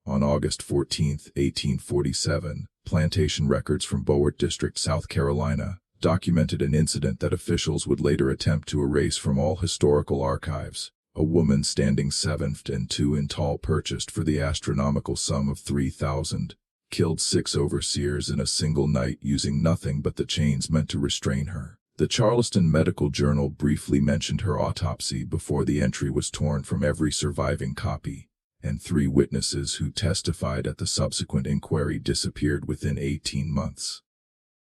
On August 14, 1847, plantation records from Beaufort District, South Carolina, documented an incident that officials would later attempt to erase from all historical archives. A woman standing 7'2" tall purchased for the astronomical sum of $3,000, killed 6 overseers in a single night using nothing but the chains meant to restrain her. The Charleston Medical Journal briefly mentioned her autopsy before the entry was torn from every surviving copy, and 3 witnesses who testified at the subsequent inquiry disappeared within 18 months.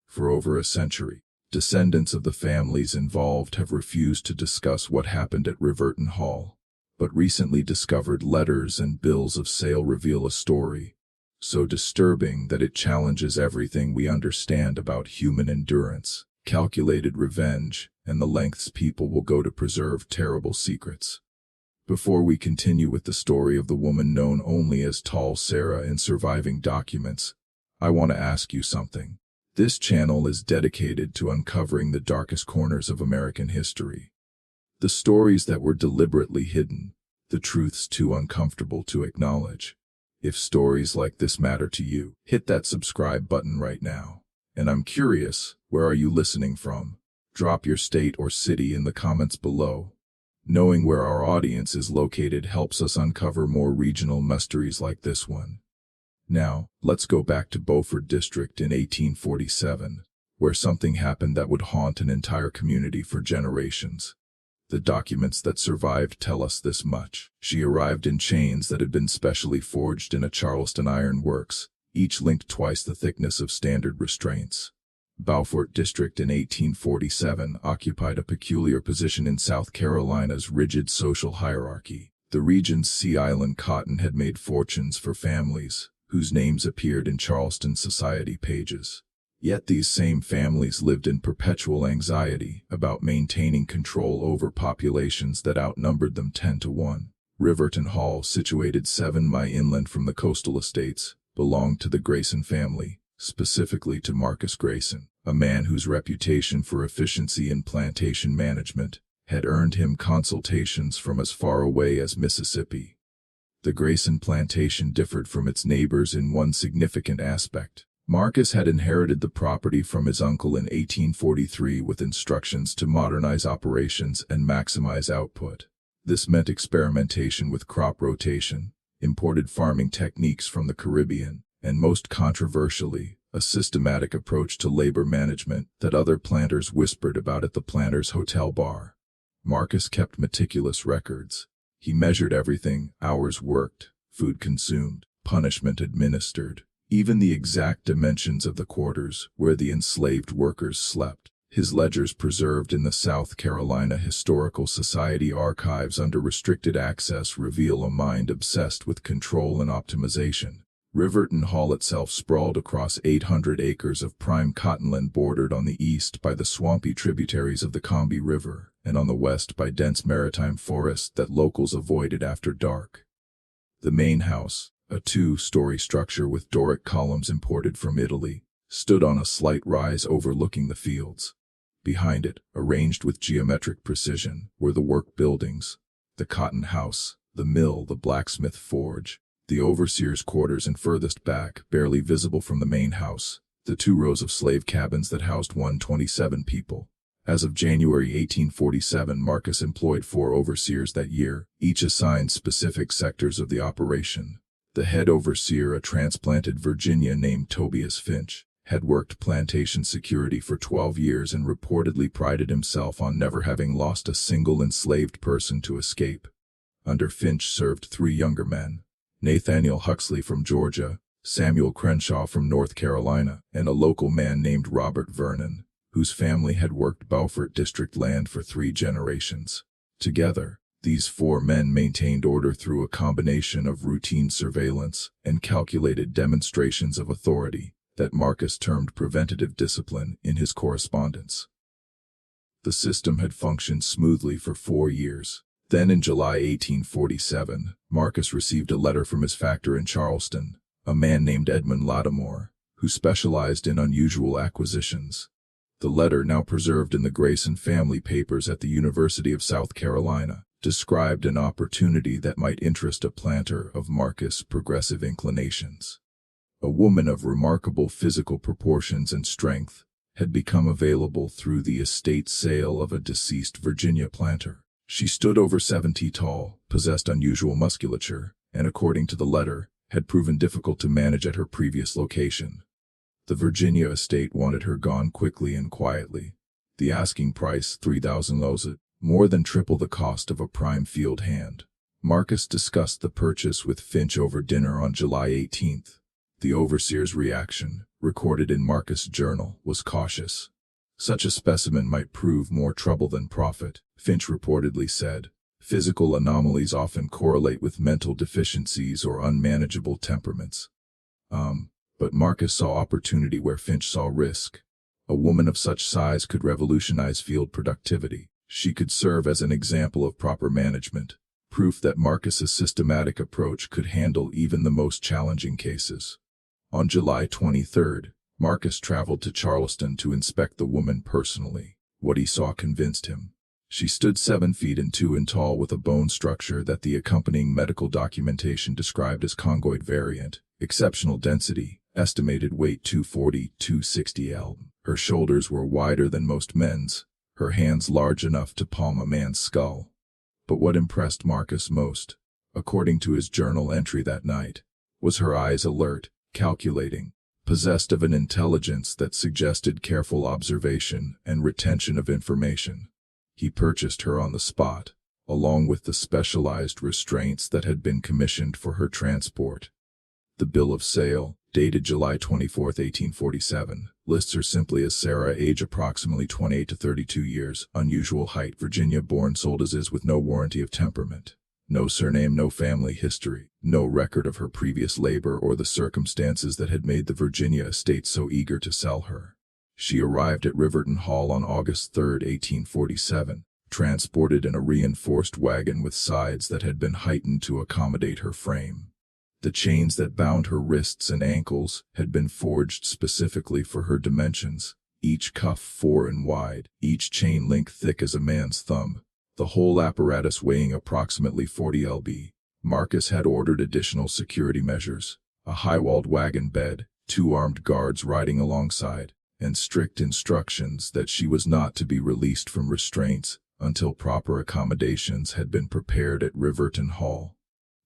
For over a century, descendants of the families involved have refused to discuss what happened at Riverton Hall, but recently discovered letters and bills of sale reveal a story so disturbing that it challenges everything we understand about human endurance, calculated revenge, and the lengths people will go to preserve terrible secrets. Before we continue with the story of the woman known only as Tall Sarah in surviving documents, I want to ask you something. This channel is dedicated to uncovering the darkest corners of American history. The stories that were deliberately hidden, the truths too uncomfortable to acknowledge. If stories like this matter to you, hit that subscribe button right now. And I'm curious, where are you listening from? Drop your state or city in the comments below. Knowing where our audience is located helps us uncover more regional mysteries like this one. Now, let's go back to Beaufort District in 1847, where something happened that would haunt an entire community for generations. The documents that survived tell us this much. She arrived in chains that had been specially forged in a Charleston iron works, each linked twice the thickness of standard restraints. Beaufort District in 1847 occupied a peculiar position in South Carolina's rigid social hierarchy. The region's Sea Island cotton had made fortunes for families whose names appeared in Charleston society pages. Yet these same families lived in perpetual anxiety about maintaining control over populations that outnumbered them 10-1. Riverton Hall, situated 7 miles inland from the coastal estates, belonged to the Grayson family, specifically to Marcus Grayson, a man whose reputation for efficiency in plantation management had earned him consultations from as far away as Mississippi. The Grayson plantation differed from its neighbors in one significant aspect. Marcus had inherited the property from his uncle in 1843 with instructions to modernize operations and maximize output. This meant experimentation with crop rotation, imported farming techniques from the Caribbean, and most controversially, a systematic approach to labor management that other planters whispered about at the Planters Hotel bar. Marcus kept meticulous records. He measured everything: hours worked, food consumed, punishment administered, even the exact dimensions of the quarters where the enslaved workers slept. His ledgers, preserved in the South Carolina Historical Society archives under restricted access, reveal a mind obsessed with control and optimization. Riverton Hall itself sprawled across 800 acres of prime cottonland, bordered on the east by the swampy tributaries of the Combahee River, and on the west by dense maritime forest that locals avoided after dark. The main house, a 2-story structure with Doric columns imported from Italy, stood on a slight rise overlooking the fields. Behind it, arranged with geometric precision, were the work buildings: the cotton house, the mill, the blacksmith forge, the overseer's quarters, and furthest back, barely visible from the main house, the 2 rows of slave cabins that housed 127 people. As of January 1847, Marcus employed 4 overseers that year, each assigned specific sectors of the operation. The head overseer, a transplanted Virginian named Tobias Finch, had worked plantation security for 12 years and reportedly prided himself on never having lost a single enslaved person to escape. Under Finch served 3 younger men: Nathaniel Huxley from Georgia, Samuel Crenshaw from North Carolina, and a local man named Robert Vernon, whose family had worked Beaufort District land for 3 generations. Together, these 4 men maintained order through a combination of routine surveillance and calculated demonstrations of authority that Marcus termed preventative discipline in his correspondence. The system had functioned smoothly for 4 years. Then in July 1847, Marcus received a letter from his factor in Charleston, a man named Edmund Lattimore, who specialized in unusual acquisitions. The letter, now preserved in the Grayson family papers at the University of South Carolina, described an opportunity that might interest a planter of Marcus' progressive inclinations. A woman of remarkable physical proportions and strength had become available through the estate sale of a deceased Virginia planter. She stood over 7 feet tall, possessed unusual musculature, and according to the letter, had proven difficult to manage at her previous location. The Virginia estate wanted her gone quickly and quietly. The asking price, 3,000 lozet, more than triple the cost of a prime field hand. Marcus discussed the purchase with Finch over dinner on July 18th. The overseer's reaction, recorded in Marcus' journal, was cautious. Such a specimen might prove more trouble than profit, Finch reportedly said. Physical anomalies often correlate with mental deficiencies or unmanageable temperaments. But Marcus saw opportunity where Finch saw risk. A woman of such size could revolutionize field productivity. She could serve as an example of proper management, proof that Marcus's systematic approach could handle even the most challenging cases. On July 23rd, Marcus traveled to Charleston to inspect the woman personally. What he saw convinced him. She stood 7 feet and 2 in tall with a bone structure that the accompanying medical documentation described as congoid variant, exceptional density, estimated weight 240-260 L. Her shoulders were wider than most men's, her hands large enough to palm a man's skull. But what impressed Marcus most, according to his journal entry that night, was her eyes alert, calculating, possessed of an intelligence that suggested careful observation and retention of information. He purchased her on the spot, along with the specialized restraints that had been commissioned for her transport. The bill of sale, dated July 24, 1847, lists her simply as Sarah, age approximately 28 to 32 years, unusual height, Virginia-born, sold as is with no warranty of temperament. No surname, no family history, no record of her previous labor or the circumstances that had made the Virginia estate so eager to sell her. She arrived at Riverton Hall on August 3, 1847, transported in a reinforced wagon with sides that had been heightened to accommodate her frame. The chains that bound her wrists and ankles had been forged specifically for her dimensions, each cuff 4 in wide, each chain link thick as a man's thumb, the whole apparatus weighing approximately 40 lb. Marcus had ordered additional security measures, a high-walled wagon bed, 2 armed guards riding alongside, and strict instructions that she was not to be released from restraints until proper accommodations had been prepared at Riverton Hall.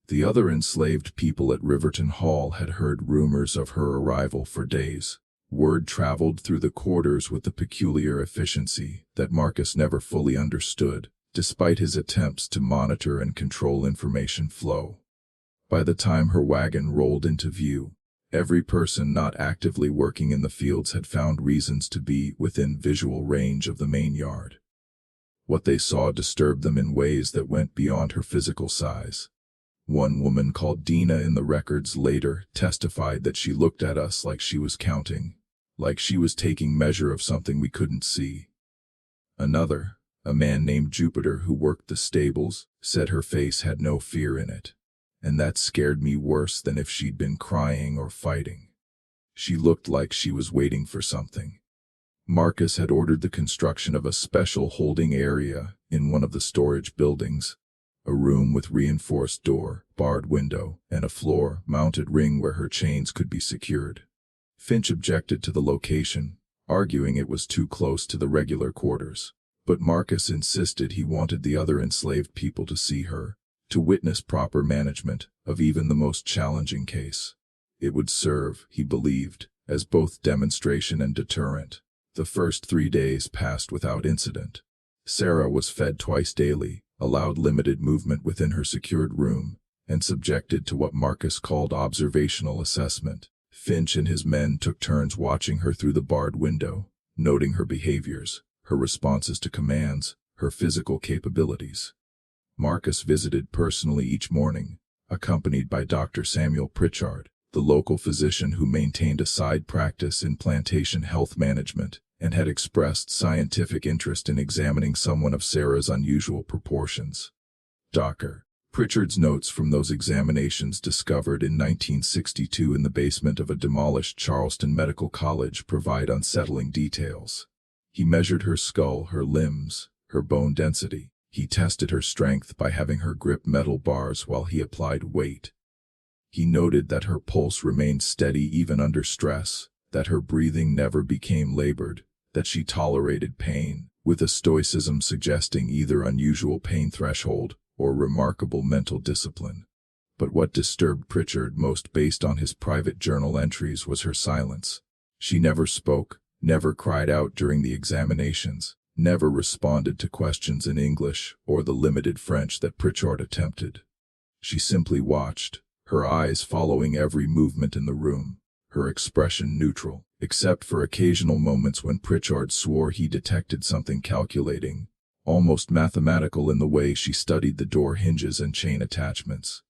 The other enslaved people at Riverton Hall had heard rumors of her arrival for days. Word traveled through the quarters with a peculiar efficiency that Marcus never fully understood, despite his attempts to monitor and control information flow. By the time her wagon rolled into view, every person not actively working in the fields had found reasons to be within visual range of the main yard. What they saw disturbed them in ways that went beyond her physical size. One woman, called Dina in the records, later testified that she looked at us like she was counting, like she was taking measure of something we couldn't see. Another, a man named Jupiter who worked the stables, said her face had no fear in it, and that scared me worse than if she'd been crying or fighting. She looked like she was waiting for something. Marcus had ordered the construction of a special holding area in one of the storage buildings, a room with reinforced door, barred window, and a floor-mounted ring where her chains could be secured. Finch objected to the location, arguing it was too close to the regular quarters, but Marcus insisted he wanted the other enslaved people to see her, to witness proper management of even the most challenging case. It would serve, he believed, as both demonstration and deterrent. The first 3 days passed without incident. Sarah was fed twice daily, allowed limited movement within her secured room, and subjected to what Marcus called observational assessment. Finch and his men took turns watching her through the barred window, noting her behaviors, her responses to commands, her physical capabilities. Marcus visited personally each morning, accompanied by Dr. Samuel Pritchard, the local physician who maintained a side practice in plantation health management and had expressed scientific interest in examining someone of Sarah's unusual proportions. Dr. Pritchard's notes from those examinations, discovered in 1962 in the basement of a demolished Charleston Medical College, provide unsettling details. He measured her skull, her limbs, her bone density. He tested her strength by having her grip metal bars while he applied weight. He noted that her pulse remained steady even under stress, that her breathing never became labored, that she tolerated pain, with a stoicism suggesting either unusual pain threshold or remarkable mental discipline. But what disturbed Pritchard most based on his private journal entries was her silence. She never spoke, never cried out during the examinations, never responded to questions in English or the limited French that Pritchard attempted. She simply watched, her eyes following every movement in the room, her expression neutral, except for occasional moments when Pritchard swore he detected something calculating, almost mathematical in the way she studied the door hinges and chain attachments.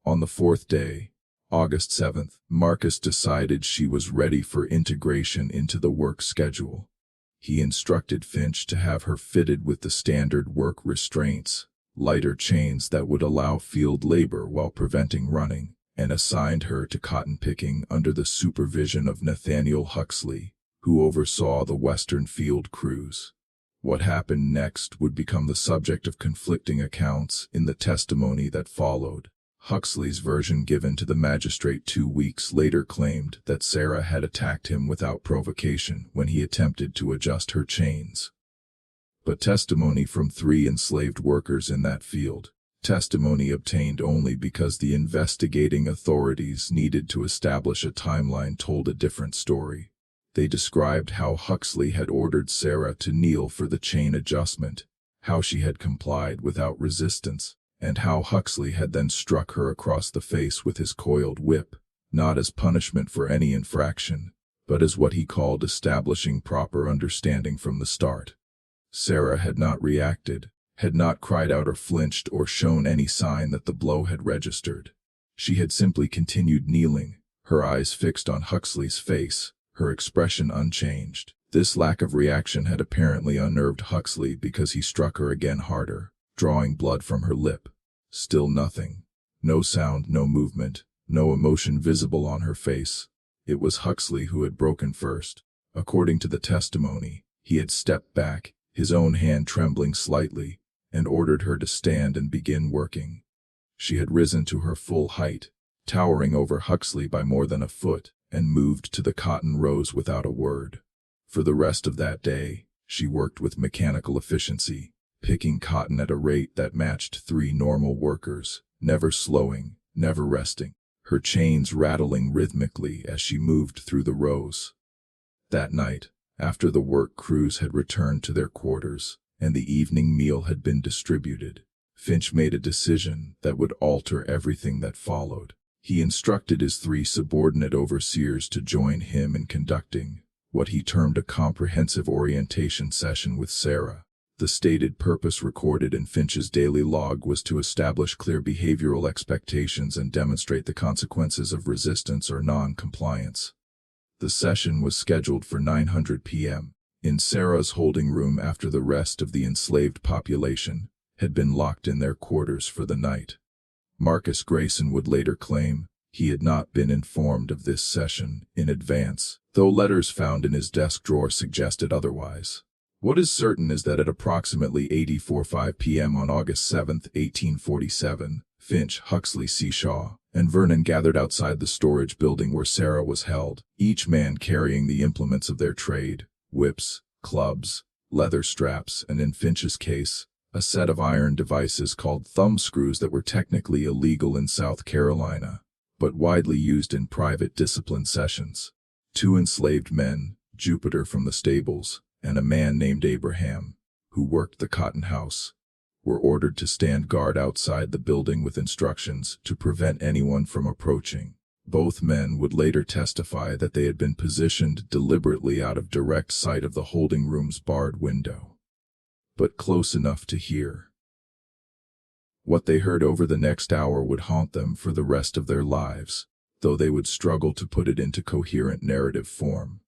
On the fourth day, August 7th, Marcus decided she was ready for integration into the work schedule. He instructed Finch to have her fitted with the standard work restraints, lighter chains that would allow field labor while preventing running, and assigned her to cotton picking under the supervision of Nathaniel Huxley, who oversaw the Western field crews. What happened next would become the subject of conflicting accounts in the testimony that followed. Huxley's version given to the magistrate 2 weeks later claimed that Sarah had attacked him without provocation when he attempted to adjust her chains. But testimony from 3 enslaved workers in that field, testimony obtained only because the investigating authorities needed to establish a timeline, told a different story. They described how Huxley had ordered Sarah to kneel for the chain adjustment, how she had complied without resistance, and how Huxley had then struck her across the face with his coiled whip, not as punishment for any infraction, but as what he called establishing proper understanding from the start. Sarah had not reacted, had not cried out or flinched or shown any sign that the blow had registered. She had simply continued kneeling, her eyes fixed on Huxley's face, her expression unchanged. This lack of reaction had apparently unnerved Huxley because he struck her again harder, drawing blood from her lip. Still nothing. No sound, no movement, no emotion visible on her face. It was Huxley who had broken first. According to the testimony, he had stepped back, his own hand trembling slightly, and ordered her to stand and begin working. She had risen to her full height, towering over Huxley by more than a foot, and moved to the cotton rows without a word. For the rest of that day, she worked with mechanical efficiency, picking cotton at a rate that matched 3 normal workers, never slowing, never resting, her chains rattling rhythmically as she moved through the rows. That night, after the work crews had returned to their quarters and the evening meal had been distributed, Finch made a decision that would alter everything that followed. He instructed his 3 subordinate overseers to join him in conducting what he termed a comprehensive orientation session with Sarah. The stated purpose recorded in Finch's daily log was to establish clear behavioral expectations and demonstrate the consequences of resistance or non-compliance. The session was scheduled for 9:00 p.m. in Sarah's holding room after the rest of the enslaved population had been locked in their quarters for the night. Marcus Grayson would later claim he had not been informed of this session in advance, though letters found in his desk drawer suggested otherwise. What is certain is that at approximately 8:45 p.m. on August 7, 1847, Finch, Huxley, C. Shaw, and Vernon gathered outside the storage building where Sarah was held, each man carrying the implements of their trade, whips, clubs, leather straps, and in Finch's case, a set of iron devices called thumb screws that were technically illegal in South Carolina, but widely used in private discipline sessions. 2 enslaved men, Jupiter from the stables, and a man named Abraham, who worked the cotton house, were ordered to stand guard outside the building with instructions to prevent anyone from approaching. Both men would later testify that they had been positioned deliberately out of direct sight of the holding room's barred window, but close enough to hear. What they heard over the next hour would haunt them for the rest of their lives, though they would struggle to put it into coherent narrative form.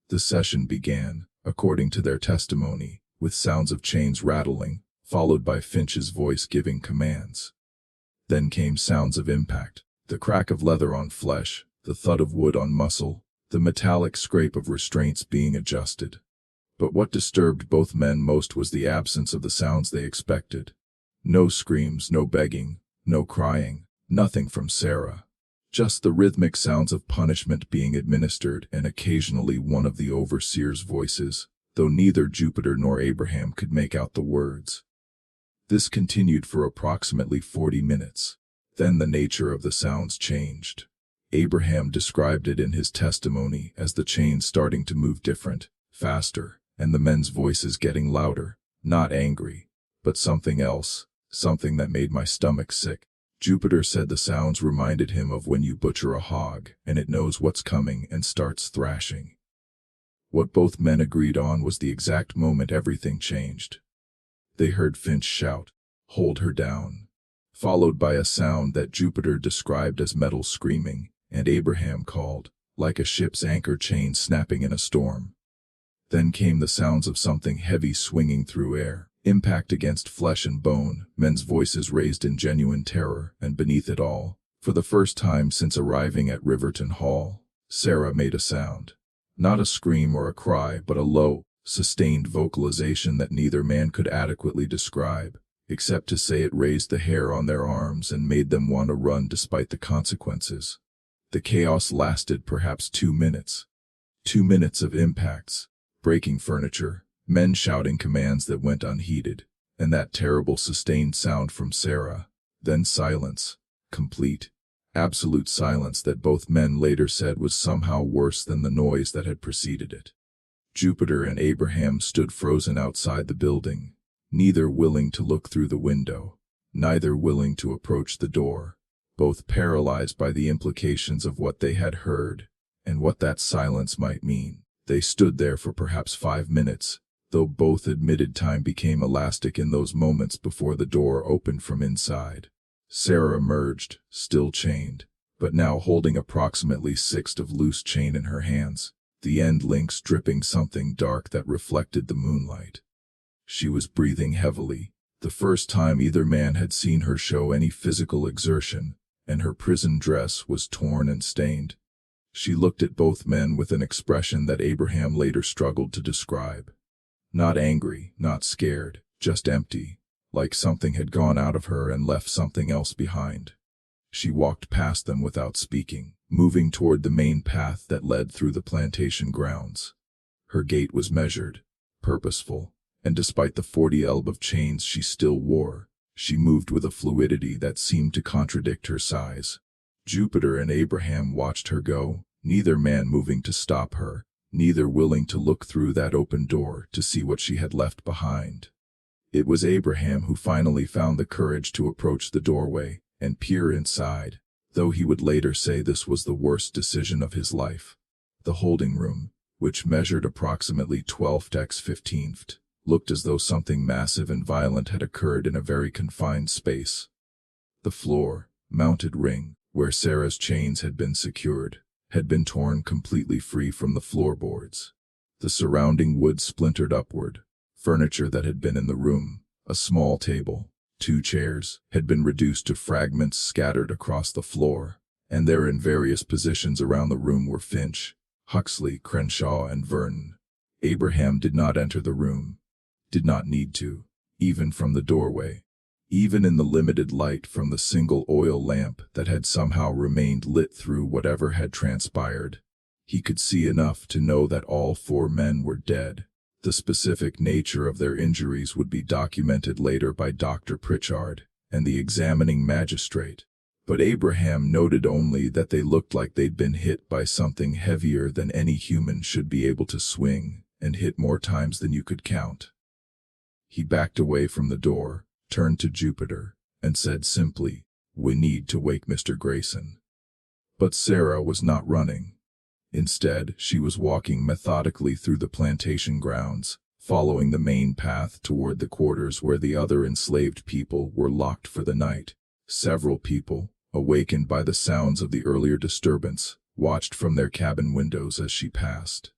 The session began, according to their testimony, with sounds of chains rattling, followed by Finch's voice giving commands. Then came sounds of impact, the crack of leather on flesh, the thud of wood on muscle, the metallic scrape of restraints being adjusted. But what disturbed both men most was the absence of the sounds they expected. No screams, no begging, no crying, nothing from Sarah. Just the rhythmic sounds of punishment being administered and occasionally one of the overseer's voices, though neither Jupiter nor Abraham could make out the words. This continued for approximately 40 minutes. Then the nature of the sounds changed. Abraham described it in his testimony as the chains starting to move different, faster, and the men's voices getting louder, not angry, but something else, something that made my stomach sick. Jupiter said the sounds reminded him of when you butcher a hog and it knows what's coming and starts thrashing. What both men agreed on was the exact moment everything changed. They heard Finch shout, "Hold her down," followed by a sound that Jupiter described as metal screaming, and Abraham called, like a ship's anchor chain snapping in a storm. Then came the sounds of something heavy swinging through air, impact against flesh and bone, men's voices raised in genuine terror, and beneath it all, for the first time since arriving at Riverton Hall, Sarah made a sound. Not a scream or a cry, but a low, sustained vocalization that neither man could adequately describe, except to say it raised the hair on their arms and made them want to run despite the consequences. The chaos lasted perhaps 2 minutes. 2 minutes of impacts, breaking furniture, men shouting commands that went unheeded, and that terrible sustained sound from Sarah. Then silence, complete, absolute silence that both men later said was somehow worse than the noise that had preceded it. Jupiter and Abraham stood frozen outside the building, neither willing to look through the window, neither willing to approach the door, both paralyzed by the implications of what they had heard and what that silence might mean. They stood there for perhaps 5 minutes, though both admitted time became elastic in those moments before the door opened from inside. Sarah emerged, still chained, but now holding approximately 6 of loose chain in her hands, the end links dripping something dark that reflected the moonlight. She was breathing heavily, the first time either man had seen her show any physical exertion, and her prison dress was torn and stained. She looked at both men with an expression that Abraham later struggled to describe. Not angry, not scared, just empty, like something had gone out of her and left something else behind. She walked past them without speaking, moving toward the main path that led through the plantation grounds. Her gait was measured, purposeful, and despite the 40 elb of chains she still wore, she moved with a fluidity that seemed to contradict her size. Jupiter and Abraham watched her go, neither man moving to stop her, neither willing to look through that open door to see what she had left behind. It was Abraham who finally found the courage to approach the doorway and peer inside, though he would later say this was the worst decision of his life. The holding room, which measured approximately 12 x 15 ft, looked as though something massive and violent had occurred in a very confined space. The floor, mounted ring, where Sarah's chains had been secured, had been torn completely free from the floorboards. The surrounding wood splintered upward. Furniture that had been in the room, a small table, 2 chairs, had been reduced to fragments scattered across the floor, and there in various positions around the room were Finch, Huxley, Crenshaw, and Vernon. Abraham did not enter the room, did not need to, even from the doorway. Even in the limited light from the single oil lamp that had somehow remained lit through whatever had transpired, he could see enough to know that all 4 men were dead. The specific nature of their injuries would be documented later by Dr. Pritchard and the examining magistrate, but Abraham noted only that they looked like they'd been hit by something heavier than any human should be able to swing, and hit more times than you could count. He backed away from the door, turned to Jupiter, and said simply, "We need to wake Mr. Grayson." But Sarah was not running. Instead, she was walking methodically through the plantation grounds, following the main path toward the quarters where the other enslaved people were locked for the night. Several people, awakened by the sounds of the earlier disturbance, watched from their cabin windows as she passed.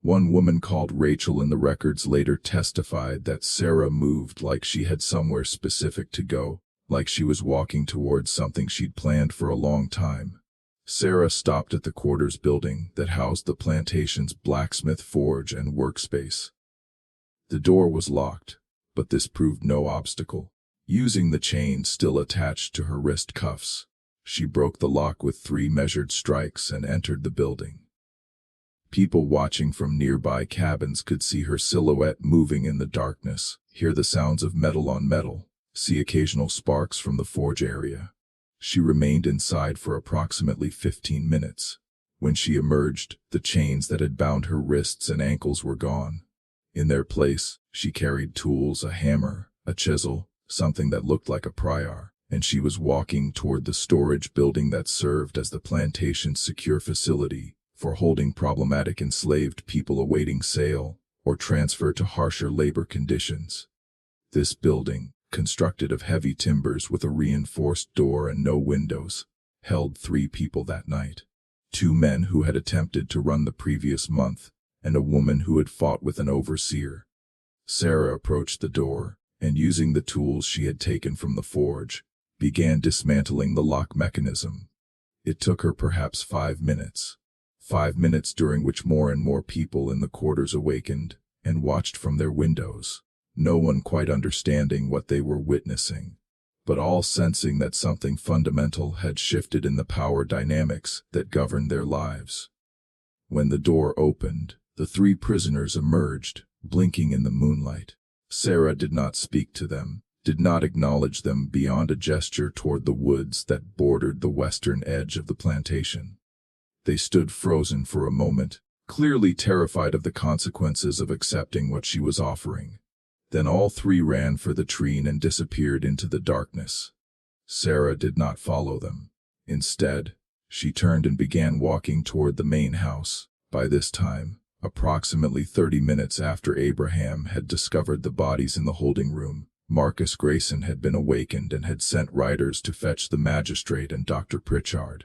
One woman called Rachel in the records later testified that Sarah moved like she had somewhere specific to go, like she was walking towards something she'd planned for a long time. Sarah stopped at the quarters building that housed the plantation's blacksmith forge and workspace. The door was locked, but this proved no obstacle. Using the chain still attached to her wrist cuffs, she broke the lock with 3 measured strikes and entered the building. People watching from nearby cabins could see her silhouette moving in the darkness, hear the sounds of metal on metal, see occasional sparks from the forge area. She remained inside for approximately 15 minutes. When she emerged, the chains that had bound her wrists and ankles were gone. In their place, she carried tools, a hammer, a chisel, something that looked like a pry-bar, and she was walking toward the storage building that served as the plantation's secure facility for holding problematic enslaved people awaiting sale or transfer to harsher labor conditions. This building, constructed of heavy timbers with a reinforced door and no windows, held 3 people that night. 2 men who had attempted to run the previous month, and a woman who had fought with an overseer. Sarah approached the door, and using the tools she had taken from the forge, began dismantling the lock mechanism. It took her perhaps 5 minutes. 5 minutes during which more and more people in the quarters awakened and watched from their windows, no one quite understanding what they were witnessing, but all sensing that something fundamental had shifted in the power dynamics that governed their lives. When the door opened, the 3 prisoners emerged, blinking in the moonlight. Sarah did not speak to them, did not acknowledge them beyond a gesture toward the woods that bordered the western edge of the plantation. They stood frozen for a moment, clearly terrified of the consequences of accepting what she was offering. Then all 3 ran for the tree and disappeared into the darkness. Sarah did not follow them. Instead, she turned and began walking toward the main house. By this time, approximately 30 minutes after Abraham had discovered the bodies in the holding room, Marcus Grayson had been awakened and had sent riders to fetch the magistrate and Dr. Pritchard.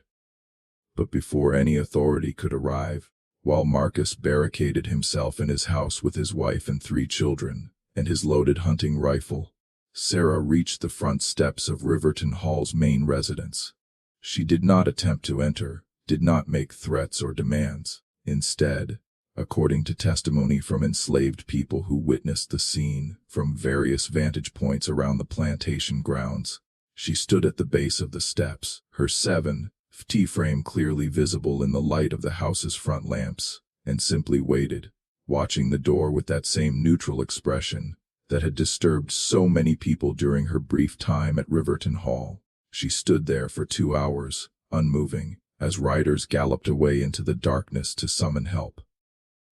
But before any authority could arrive, while Marcus barricaded himself in his house with his wife and 3 children, and his loaded hunting rifle, Sarah reached the front steps of Riverton Hall's main residence. She did not attempt to enter, did not make threats or demands. Instead, according to testimony from enslaved people who witnessed the scene from various vantage points around the plantation grounds, she stood at the base of the steps, her 7-foot frame clearly visible in the light of the house's front lamps, and simply waited, watching the door with that same neutral expression that had disturbed so many people during her brief time at Riverton Hall. She stood there for 2 hours, unmoving, as riders galloped away into the darkness to summon help.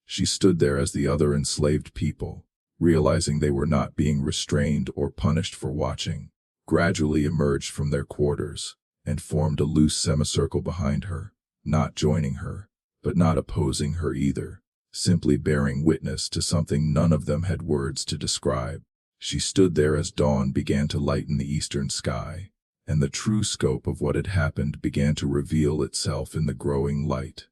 She stood there as the other enslaved people, realizing they were not being restrained or punished for watching, gradually emerged from their quarters and formed a loose semicircle behind her, not joining her, but not opposing her either, simply bearing witness to something none of them had words to describe. She stood there as dawn began to lighten the eastern sky, and the true scope of what had happened began to reveal itself in the growing light.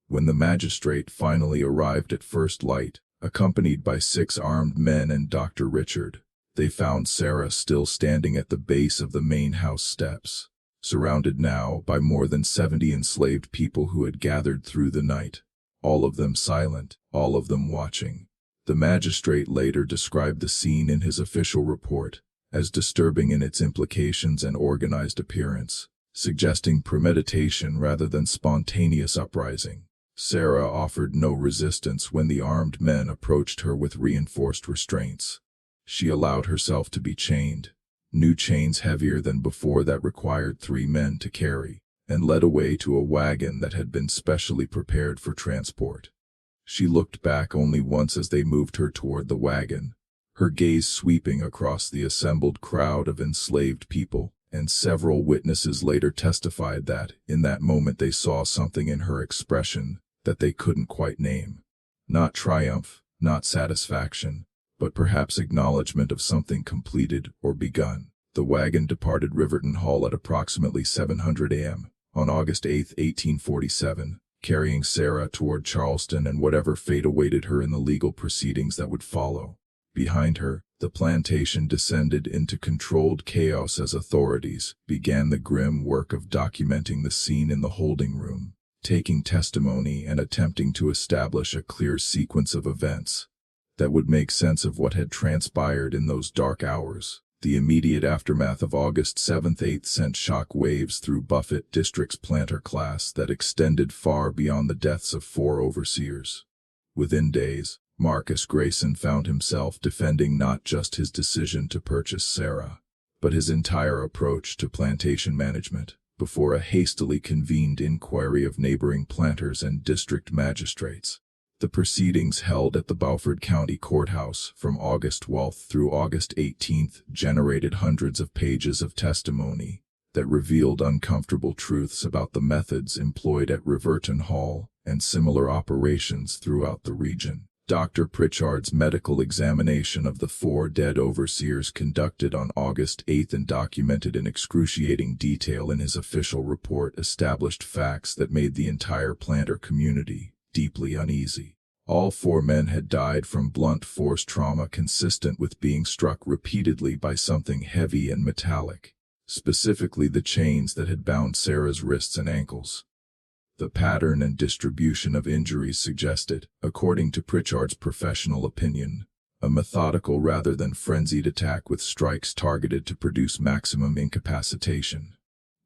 When the magistrate finally arrived at first light, accompanied by 6 armed men and Dr. Richard, they found Sarah still standing at the base of the main house steps, surrounded now by more than 70 enslaved people who had gathered through the night, all of them silent, all of them watching. The magistrate later described the scene in his official report as disturbing in its implications and organized appearance, suggesting premeditation rather than spontaneous uprising. Sarah offered no resistance when the armed men approached her with reinforced restraints. She allowed herself to be chained, new chains heavier than before that required 3 men to carry, and led away to a wagon that had been specially prepared for transport. She looked back only once as they moved her toward the wagon, her gaze sweeping across the assembled crowd of enslaved people, and several witnesses later testified that, in that moment they saw something in her expression that they couldn't quite name. Not triumph, not satisfaction, but perhaps acknowledgement of something completed or begun. The wagon departed Riverton Hall at approximately 7:00 a.m. on August 8, 1847, carrying Sarah toward Charleston and whatever fate awaited her in the legal proceedings that would follow. Behind her, the plantation descended into controlled chaos as authorities began the grim work of documenting the scene in the holding room, taking testimony and attempting to establish a clear sequence of events. that would make sense of what had transpired in those dark hours. The immediate aftermath of August 7th sent shock waves through Buffett District's planter class that extended far beyond the deaths of 4 overseers. Within days, Marcus Grayson found himself defending not just his decision to purchase Sarah, but his entire approach to plantation management, before a hastily convened inquiry of neighboring planters and district magistrates. The proceedings held at the Beaufort County Courthouse from August 12th through August 18th generated hundreds of pages of testimony that revealed uncomfortable truths about the methods employed at Riverton Hall and similar operations throughout the region. Dr. Pritchard's medical examination of the 4 dead overseers conducted on August 8th and documented in excruciating detail in his official report established facts that made the entire planter community deeply uneasy. All 4 men had died from blunt force trauma consistent with being struck repeatedly by something heavy and metallic, specifically the chains that had bound Sarah's wrists and ankles. The pattern and distribution of injuries suggested, according to Pritchard's professional opinion, a methodical rather than frenzied attack with strikes targeted to produce maximum incapacitation.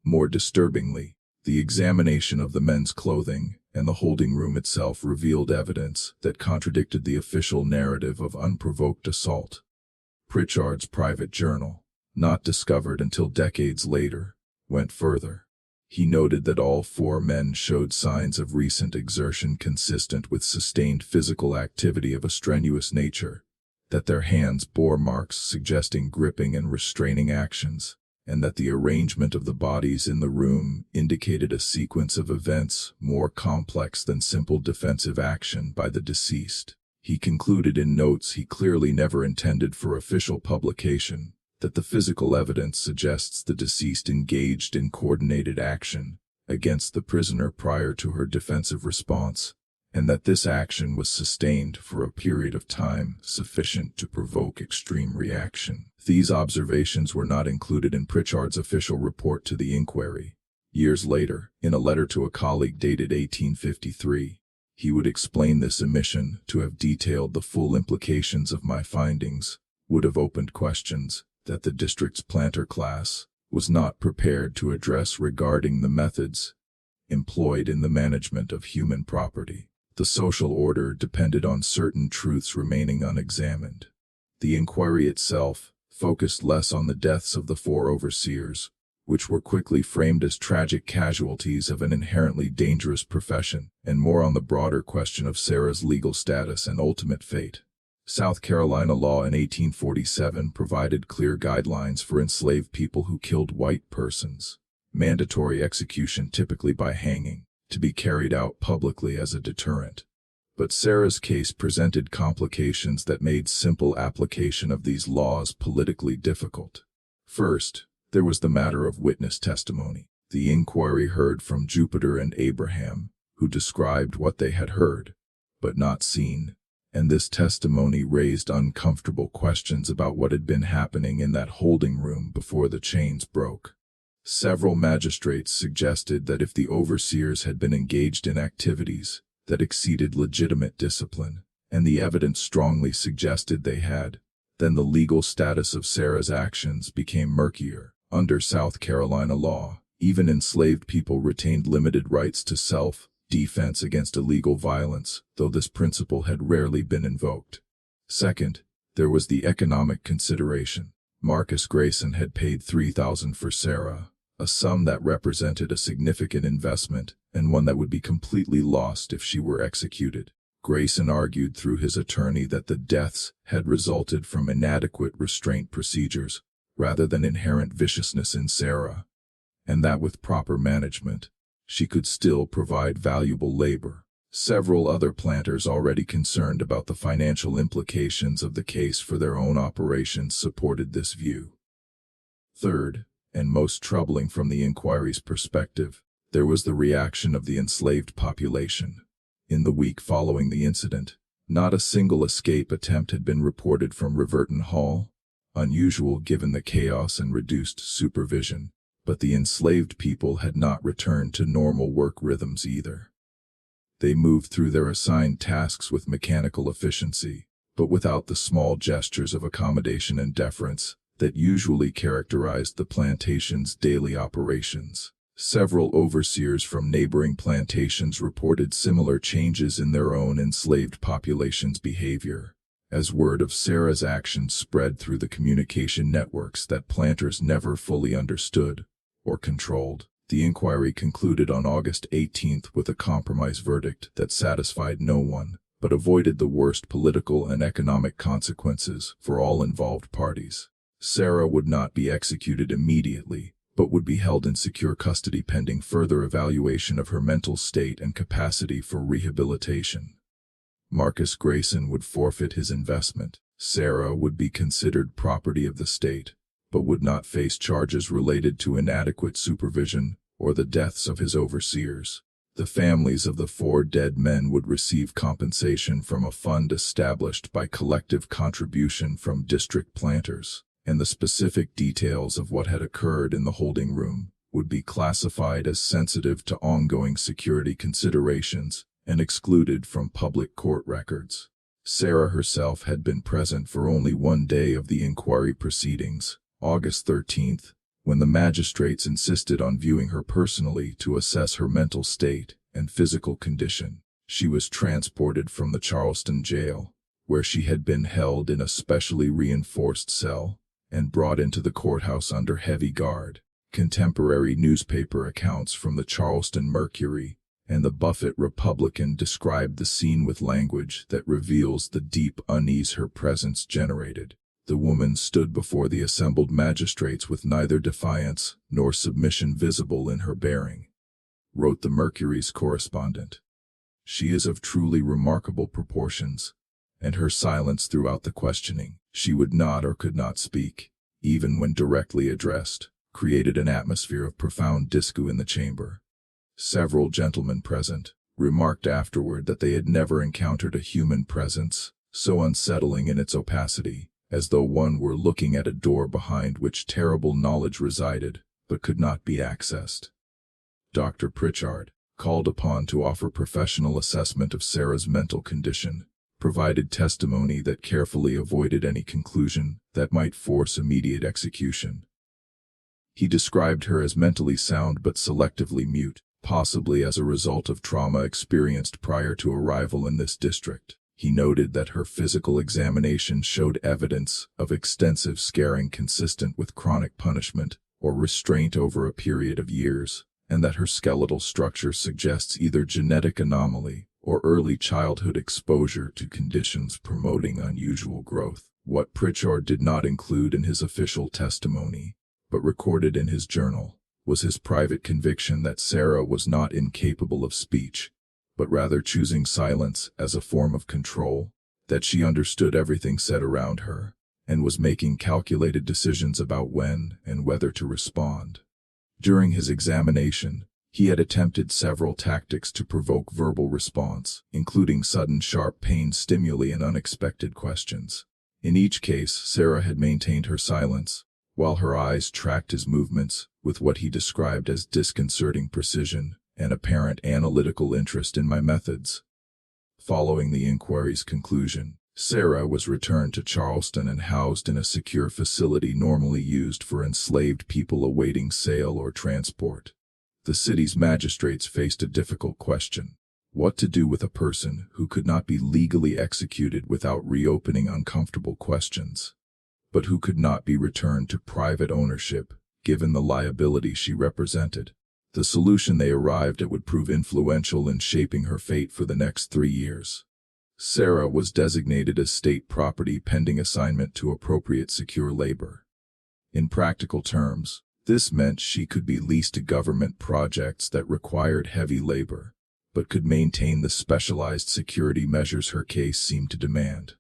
More disturbingly, the examination of the men's clothing and the holding room itself revealed evidence that contradicted the official narrative of unprovoked assault. Pritchard's private journal, not discovered until decades later, went further. He noted that all 4 men showed signs of recent exertion consistent with sustained physical activity of a strenuous nature, that their hands bore marks suggesting gripping and restraining actions, and that the arrangement of the bodies in the room indicated a sequence of events more complex than simple defensive action by the deceased. He concluded in notes he clearly never intended for official publication that the physical evidence suggests the deceased engaged in coordinated action against the prisoner prior to her defensive response, and that this action was sustained for a period of time sufficient to provoke extreme reaction. These observations were not included in Pritchard's official report to the inquiry. Years later, in a letter to a colleague dated 1853, he would explain this omission to have detailed the full implications of my findings, would have opened questions that the district's planter class was not prepared to address regarding the methods employed in the management of human property. The social order depended on certain truths remaining unexamined. The inquiry itself focused less on the deaths of the 4 overseers, which were quickly framed as tragic casualties of an inherently dangerous profession, and more on the broader question of Sarah's legal status and ultimate fate. South Carolina law in 1847 provided clear guidelines for enslaved people who killed white persons. Mandatory execution, typically by hanging, to be carried out publicly as a deterrent. But Sarah's case presented complications that made simple application of these laws politically difficult. First, there was the matter of witness testimony. The inquiry heard from Jupiter and Abraham, who described what they had heard, but not seen, and this testimony raised uncomfortable questions about what had been happening in that holding room before the chains broke. Several magistrates suggested that if the overseers had been engaged in activities that exceeded legitimate discipline, and the evidence strongly suggested they had, then the legal status of Sarah's actions became murkier. Under South Carolina law, even enslaved people retained limited rights to self-defense against illegal violence, though this principle had rarely been invoked. Second, there was the economic consideration. Marcus Grayson had paid $3,000 for Sarah, a sum that represented a significant investment and one that would be completely lost if she were executed. Grayson argued through his attorney that the deaths had resulted from inadequate restraint procedures rather than inherent viciousness in Sarah, and that with proper management, she could still provide valuable labor. Several other planters already concerned about the financial implications of the case for their own operations supported this view. Third, and most troubling from the inquiry's perspective, there was the reaction of the enslaved population. In the week following the incident, not a single escape attempt had been reported from Riverton Hall, unusual given the chaos and reduced supervision, but the enslaved people had not returned to normal work rhythms either. They moved through their assigned tasks with mechanical efficiency, but without the small gestures of accommodation and deference that usually characterized the plantation's daily operations. Several overseers from neighboring plantations reported similar changes in their own enslaved population's behavior. As word of Sarah's actions spread through the communication networks that planters never fully understood or controlled, the inquiry concluded on August 18th with a compromise verdict that satisfied no one, but avoided the worst political and economic consequences for all involved parties. Sarah would not be executed immediately, but would be held in secure custody pending further evaluation of her mental state and capacity for rehabilitation. Marcus Grayson would forfeit his investment. Sarah would be considered property of the state, but would not face charges related to inadequate supervision or the deaths of his overseers. The families of the 4 dead men would receive compensation from a fund established by collective contribution from district planters, and the specific details of what had occurred in the holding room would be classified as sensitive to ongoing security considerations and excluded from public court records. Sarah herself had been present for only one day of the inquiry proceedings, August 13th, when the magistrates insisted on viewing her personally to assess her mental state and physical condition. She was transported from the Charleston jail, where she had been held in a specially reinforced cell, and brought into the courthouse under heavy guard. Contemporary newspaper accounts from the Charleston Mercury and the Buffett Republican described the scene with language that reveals the deep unease her presence generated. The woman stood before the assembled magistrates with neither defiance nor submission visible in her bearing, wrote the Mercury's correspondent. She is of truly remarkable proportions, and her silence throughout the questioning, she would not or could not speak, even when directly addressed, created an atmosphere of profound disgust in the chamber. Several gentlemen present remarked afterward that they had never encountered a human presence so unsettling in its opacity, as though one were looking at a door behind which terrible knowledge resided, but could not be accessed. Dr. Pritchard, called upon to offer professional assessment of Sarah's mental condition, provided testimony that carefully avoided any conclusion that might force immediate execution. He described her as mentally sound but selectively mute, possibly as a result of trauma experienced prior to arrival in this district. He noted that her physical examination showed evidence of extensive scarring consistent with chronic punishment or restraint over a period of years, and that her skeletal structure suggests either genetic anomaly or early childhood exposure to conditions promoting unusual growth. What Pritchard did not include in his official testimony, but recorded in his journal, was his private conviction that Sarah was not incapable of speech, but rather choosing silence as a form of control, that she understood everything said around her, and was making calculated decisions about when and whether to respond. During his examination, he had attempted several tactics to provoke verbal response, including sudden sharp pain stimuli and unexpected questions. In each case, Sarah had maintained her silence, while her eyes tracked his movements with what he described as disconcerting precision and apparent analytical interest in my methods. Following the inquiry's conclusion, Sarah was returned to Charleston and housed in a secure facility normally used for enslaved people awaiting sale or transport. The city's magistrates faced a difficult question: what to do with a person who could not be legally executed without reopening uncomfortable questions, but who could not be returned to private ownership, given the liability she represented. The solution they arrived at would prove influential in shaping her fate for the next 3 years. Sarah was designated as state property pending assignment to appropriate secure labor. In practical terms, this meant she could be leased to government projects that required heavy labor, but could maintain the specialized security measures her case seemed to demand.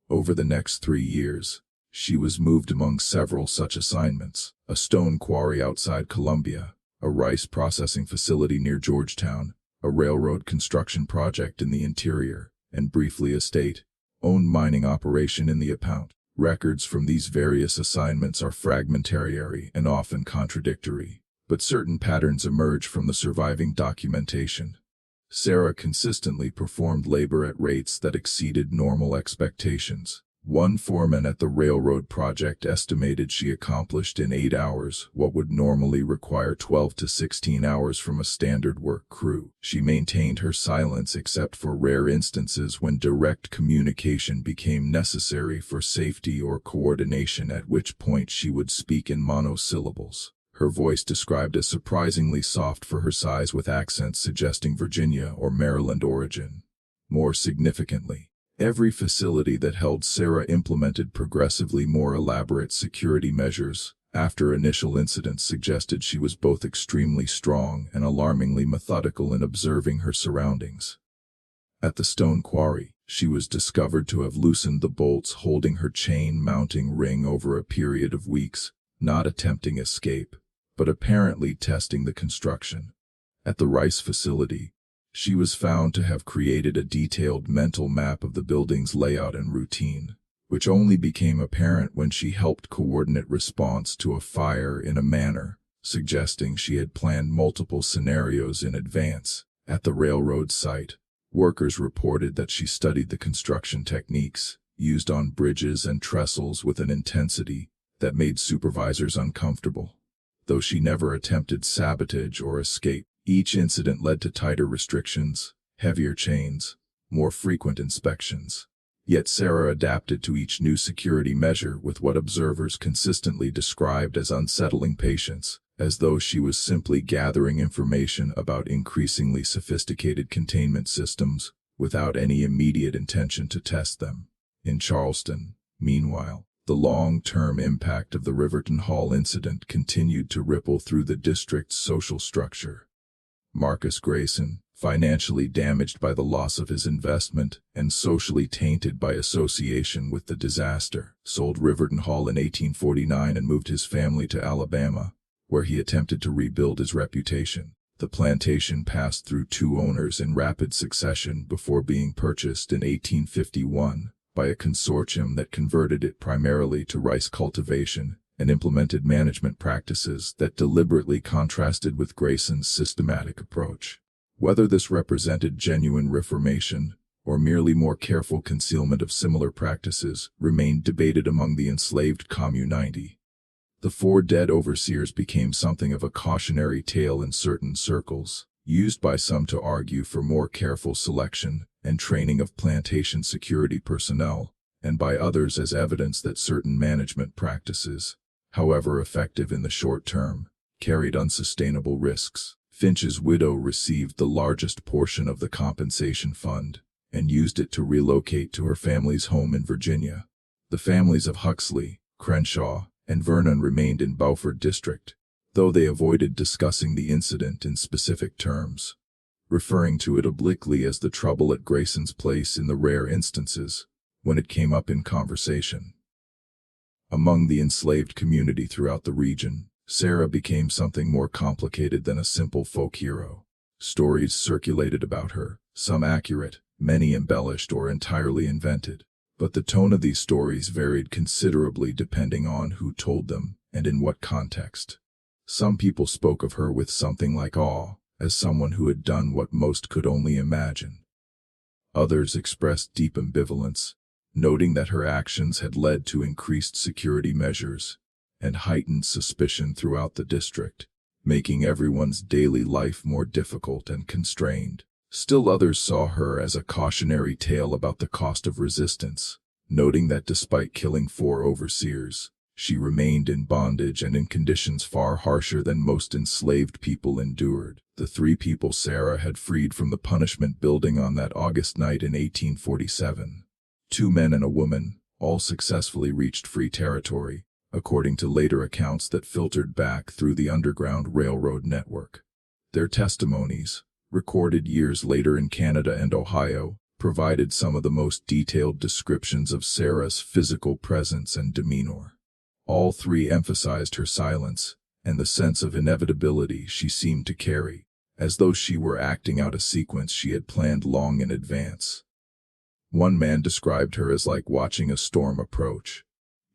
Over the next 3 years, she was moved among several such assignments: a stone quarry outside Columbia, a rice processing facility near Georgetown, a railroad construction project in the interior, and briefly a state-owned mining operation in the Appount. Records from these various assignments are fragmentary and often contradictory, but certain patterns emerge from the surviving documentation. Sarah consistently performed labor at rates that exceeded normal expectations. One foreman at the railroad project estimated she accomplished in 8 hours what would normally require 12 to 16 hours from a standard work crew. She maintained her silence except for rare instances when direct communication became necessary for safety or coordination, at which point she would speak in monosyllables. Her voice described as surprisingly soft for her size, with accents suggesting Virginia or Maryland origin. More significantly, every facility that held Sarah implemented progressively more elaborate security measures. After initial incidents suggested she was both extremely strong and alarmingly methodical in observing her surroundings. At the stone quarry, she was discovered to have loosened the bolts holding her chain-mounting ring over a period of weeks, not attempting escape, but apparently testing the construction. At the Rice facility, she was found to have created a detailed mental map of the building's layout and routine, which only became apparent when she helped coordinate response to a fire in a manner suggesting she had planned multiple scenarios in advance. At the railroad site, workers reported that she studied the construction techniques used on bridges and trestles with an intensity that made supervisors uncomfortable. Though she never attempted sabotage or escape, each incident led to tighter restrictions, heavier chains, more frequent inspections. Yet Sarah adapted to each new security measure with what observers consistently described as unsettling patience, as though she was simply gathering information about increasingly sophisticated containment systems without any immediate intention to test them. In Charleston, meanwhile, the long-term impact of the Riverton Hall incident continued to ripple through the district's social structure. Marcus Grayson, financially damaged by the loss of his investment and socially tainted by association with the disaster, sold Riverton Hall in 1849 and moved his family to Alabama, where he attempted to rebuild his reputation. The plantation passed through 2 owners in rapid succession before being purchased in 1851 by a consortium that converted it primarily to rice cultivation and implemented management practices that deliberately contrasted with Grayson's systematic approach. Whether this represented genuine reformation or merely more careful concealment of similar practices remained debated among the enslaved community. The 4 dead overseers became something of a cautionary tale in certain circles, used by some to argue for more careful selection and training of plantation security personnel, and by others as evidence that certain management practices, however effective in the short term, carried unsustainable risks. Finch's widow received the largest portion of the compensation fund and used it to relocate to her family's home in Virginia. The families of Huxley, Crenshaw, and Vernon remained in Beaufort District, though they avoided discussing the incident in specific terms, referring to it obliquely as the trouble at Grayson's place in the rare instances when it came up in conversation. Among the enslaved community throughout the region, Sarah became something more complicated than a simple folk hero. Stories circulated about her, some accurate, many embellished or entirely invented, but the tone of these stories varied considerably depending on who told them and in what context. Some people spoke of her with something like awe, as someone who had done what most could only imagine. Others expressed deep ambivalence, noting that her actions had led to increased security measures and heightened suspicion throughout the district, making everyone's daily life more difficult and constrained. Still others saw her as a cautionary tale about the cost of resistance, noting that despite killing 4 overseers, she remained in bondage and in conditions far harsher than most enslaved people endured. The 3 people Sarah had freed from the punishment building on that August night in 1847, 2 men and a woman, all successfully reached free territory, according to later accounts that filtered back through the Underground Railroad network. Their testimonies, recorded years later in Canada and Ohio, provided some of the most detailed descriptions of Sarah's physical presence and demeanor. All 3 emphasized her silence and the sense of inevitability she seemed to carry, as though she were acting out a sequence she had planned long in advance. One man described her as like watching a storm approach.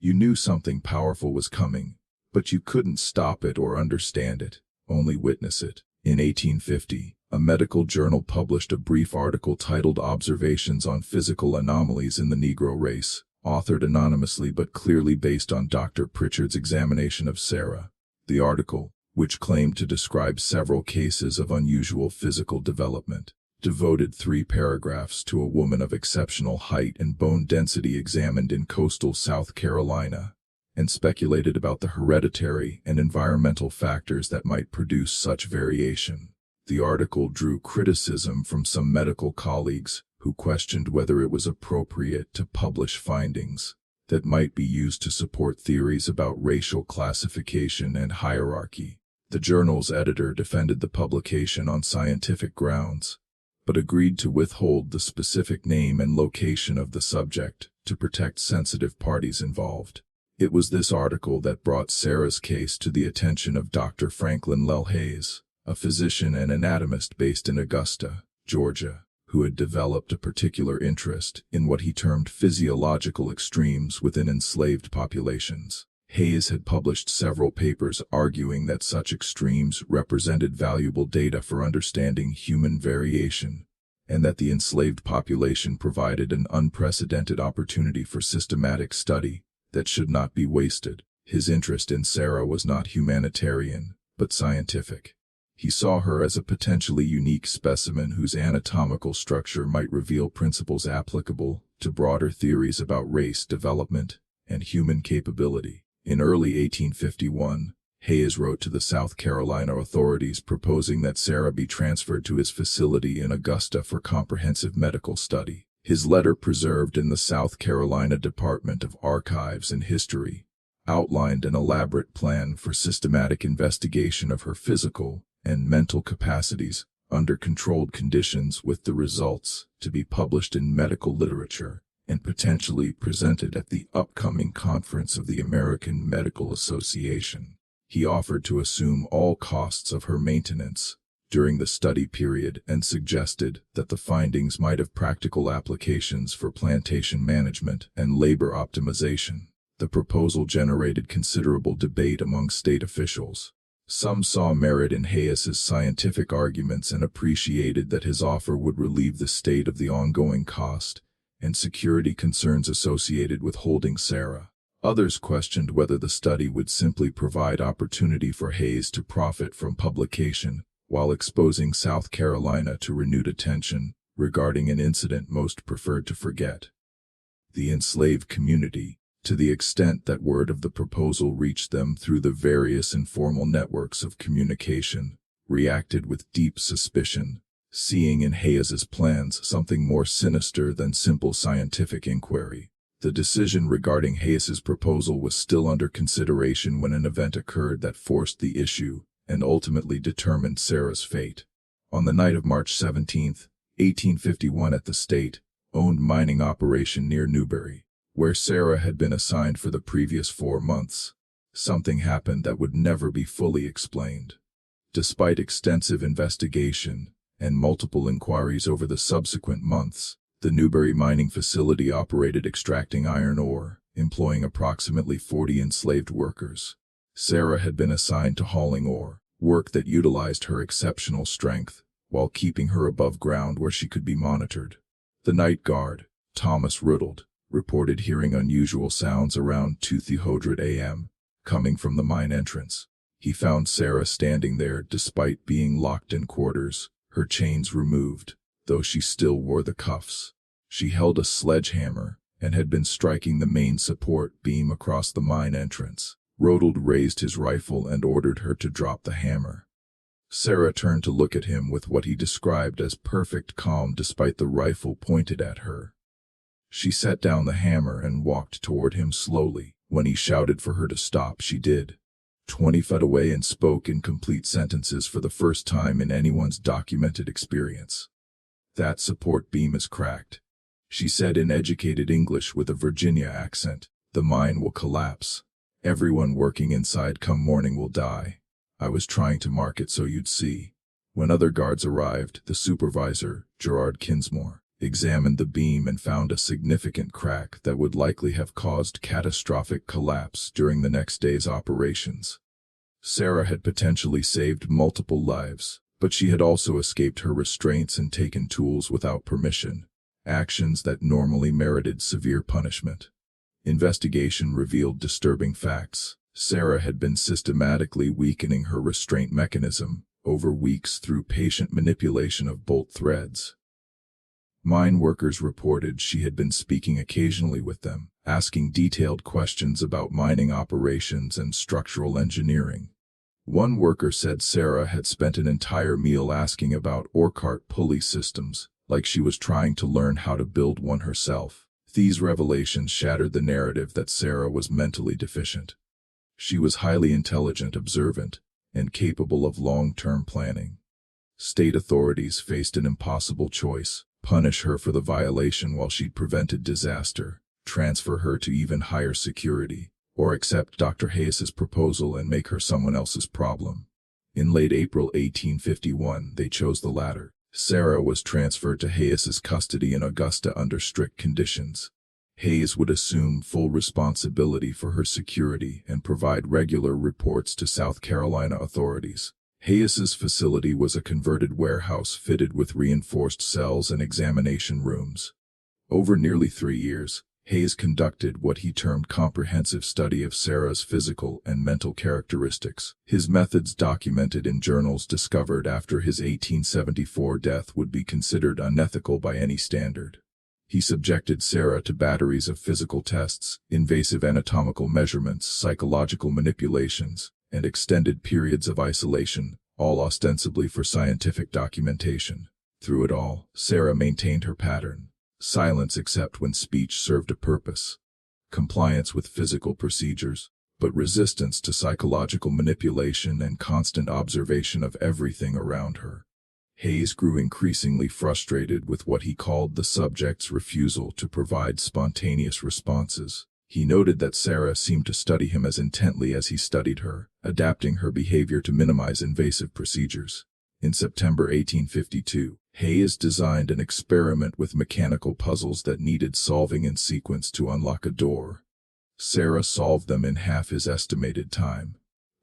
You knew something powerful was coming, but you couldn't stop it or understand it, only witness it. In 1850, a medical journal published a brief article titled Observations on Physical Anomalies in the Negro Race, authored anonymously but clearly based on Dr. Pritchard's examination of Sarah. The article, which claimed to describe several cases of unusual physical development, devoted 3 paragraphs to a woman of exceptional height and bone density examined in coastal South Carolina, and speculated about the hereditary and environmental factors that might produce such variation. The article drew criticism from some medical colleagues who questioned whether it was appropriate to publish findings that might be used to support theories about racial classification and hierarchy. The journal's editor defended the publication on scientific grounds, but agreed to withhold the specific name and location of the subject to protect sensitive parties involved. It was this article that brought Sarah's case to the attention of Dr. Franklin Lell Hayes, a physician and anatomist based in Augusta, Georgia, who had developed a particular interest in what he termed physiological extremes within enslaved populations. Hayes had published several papers arguing that such extremes represented valuable data for understanding human variation, and that the enslaved population provided an unprecedented opportunity for systematic study that should not be wasted. His interest in Sarah was not humanitarian, but scientific. He saw her as a potentially unique specimen whose anatomical structure might reveal principles applicable to broader theories about race development and human capability. In early 1851, Hayes wrote to the South Carolina authorities proposing that Sarah be transferred to his facility in Augusta for comprehensive medical study. His letter, preserved in the South Carolina Department of Archives and History, outlined an elaborate plan for systematic investigation of her physical and mental capacities under controlled conditions, with the results to be published in medical literature and potentially presented at the upcoming conference of the American Medical Association. He offered to assume all costs of her maintenance during the study period and suggested that the findings might have practical applications for plantation management and labor optimization. The proposal generated considerable debate among state officials. Some saw merit in Hayes's scientific arguments and appreciated that his offer would relieve the state of the ongoing cost and security concerns associated with holding Sarah. Others questioned whether the study would simply provide opportunity for Hayes to profit from publication while exposing South Carolina to renewed attention regarding an incident most preferred to forget. The enslaved community, to the extent that word of the proposal reached them through the various informal networks of communication, reacted with deep suspicion, seeing in Hayes's plans something more sinister than simple scientific inquiry. The decision regarding Hayes's proposal was still under consideration when an event occurred that forced the issue and ultimately determined Sarah's fate. On the night of March 17, 1851, at the state-owned mining operation near Newberry, where Sarah had been assigned for the previous 4 months, something happened that would never be fully explained. Despite extensive investigation and multiple inquiries over the subsequent months, the Newberry mining facility operated extracting iron ore, employing approximately 40 enslaved workers. Sarah had been assigned to hauling ore, work that utilized her exceptional strength, while keeping her above ground where she could be monitored. The night guard, Thomas Riddled, reported hearing unusual sounds around 2:00 a.m., coming from the mine entrance. He found Sarah standing there despite being locked in quarters, her chains removed, though she still wore the cuffs. She held a sledgehammer and had been striking the main support beam across the mine entrance. Riddled raised his rifle and ordered her to drop the hammer. Sarah turned to look at him with what he described as perfect calm despite the rifle pointed at her. She set down the hammer and walked toward him slowly. When he shouted for her to stop, she did. 20 feet away, and spoke in complete sentences for the first time in anyone's documented experience. "That support beam is cracked," she said in educated English with a Virginia accent. "The mine will collapse. Everyone working inside come morning will die. I was trying to mark it so you'd see." When other guards arrived, the supervisor, Gerard Kinsmore, examined the beam and found a significant crack that would likely have caused catastrophic collapse during the next day's operations. Sarah had potentially saved multiple lives, But she had also escaped her restraints and taken tools without permission, actions that normally merited severe punishment. Investigation revealed disturbing facts. Sarah had been systematically weakening her restraint mechanism over weeks through patient manipulation of bolt threads. Mine workers reported she had been speaking occasionally with them, asking detailed questions about mining operations and structural engineering. One worker said Sarah had spent an entire meal asking about ore cart pulley systems, like she was trying to learn how to build one herself. These revelations shattered the narrative that Sarah was mentally deficient. She was highly intelligent, observant, and capable of long-term planning. State authorities faced an impossible choice: punish her for the violation while she'd prevented disaster, transfer her to even higher security, or accept Dr. Hayes's proposal and make her someone else's problem. In late April 1851, they chose the latter. Sarah was transferred to Hayes's custody in Augusta under strict conditions. Hayes would assume full responsibility for her security and provide regular reports to South Carolina authorities. Hayes's facility was a converted warehouse fitted with reinforced cells and examination rooms. Over nearly 3 years, Hayes conducted what he termed comprehensive study of Sarah's physical and mental characteristics. His methods, documented in journals discovered after his 1874 death, would be considered unethical by any standard. He subjected Sarah to batteries of physical tests, invasive anatomical measurements, psychological manipulations, and extended periods of isolation, all ostensibly for scientific documentation. Through it all, Sarah maintained her pattern: silence except when speech served a purpose, compliance with physical procedures, but resistance to psychological manipulation and constant observation of everything around her. Hayes grew increasingly frustrated with what he called the subject's refusal to provide spontaneous responses. He noted that Sarah seemed to study him as intently as he studied her, adapting her behavior to minimize invasive procedures. In September 1852, Hayes designed an experiment with mechanical puzzles that needed solving in sequence to unlock a door. Sarah solved them in half his estimated time.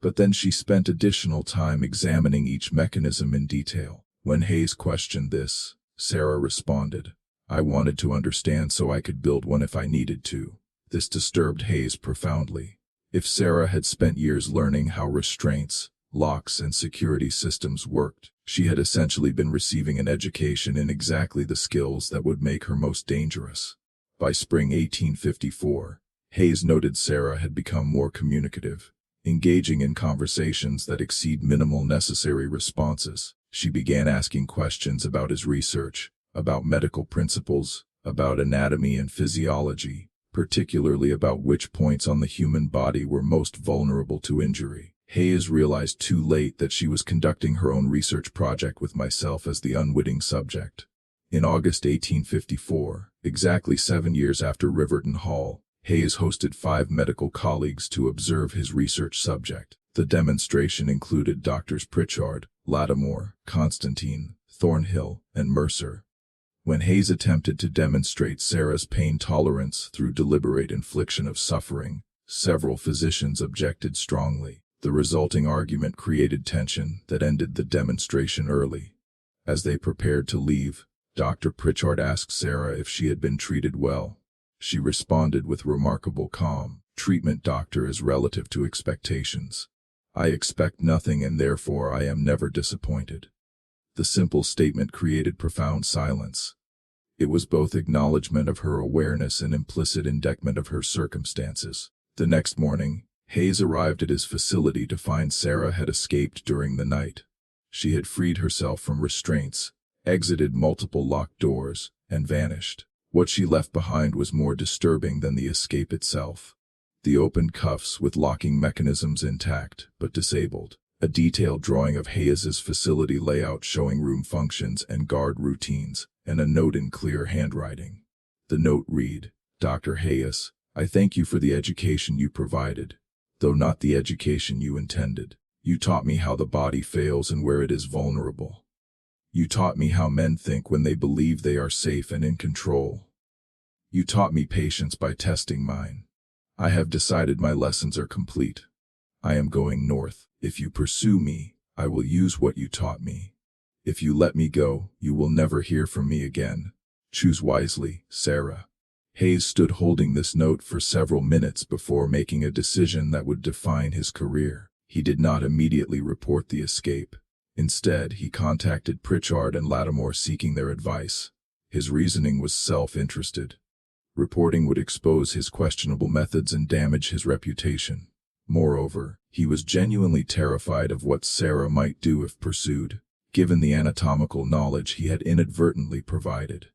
But then she spent additional time examining each mechanism in detail. When Hayes questioned this, Sarah responded, "I wanted to understand so I could build one if I needed to." This disturbed Hayes profoundly. If Sarah had spent years learning how restraints, locks, and security systems worked, she had essentially been receiving an education in exactly the skills that would make her most dangerous. By spring 1854, Hayes noted Sarah had become more communicative, engaging in conversations that exceed minimal necessary responses. She began asking questions about his research, about medical principles, about anatomy and physiology, particularly about which points on the human body were most vulnerable to injury. Hayes realized too late that she was conducting her own research project with myself as the unwitting subject. In August 1854, exactly 7 years after Riverton Hall, Hayes hosted 5 medical colleagues to observe his research subject. The demonstration included Doctors Pritchard, Lattimore, Constantine, Thornhill, and Mercer. When Hayes attempted to demonstrate Sarah's pain tolerance through deliberate infliction of suffering, several physicians objected strongly. The resulting argument created tension that ended the demonstration early. As they prepared to leave, Dr. Pritchard asked Sarah if she had been treated well. She responded with remarkable calm, "Treatment, doctor, is relative to expectations. I expect nothing and therefore I am never disappointed." The simple statement created profound silence. It was both acknowledgment of her awareness and implicit indictment of her circumstances. The next morning, Hayes arrived at his facility to find Sarah had escaped during the night. She had freed herself from restraints, exited multiple locked doors, and vanished. What she left behind was more disturbing than the escape itself. The open cuffs with locking mechanisms intact, but disabled. A detailed drawing of Hayes's facility layout showing room functions and guard routines, and a note in clear handwriting. The note read, "Dr. Hayes, I thank you for the education you provided, though not the education you intended. You taught me how the body fails and where it is vulnerable. You taught me how men think when they believe they are safe and in control. You taught me patience by testing mine. I have decided my lessons are complete. I am going north. If you pursue me, I will use what you taught me. If you let me go, you will never hear from me again. Choose wisely, Sarah. Hayes stood holding this note for several minutes before making a decision that would define his career. He did not immediately report the escape. Instead, he contacted Pritchard and Lattimore seeking their advice. His reasoning was self-interested. Reporting would expose his questionable methods and damage his reputation. Moreover, he was genuinely terrified of what Sarah might do if pursued, given the anatomical knowledge he had inadvertently provided.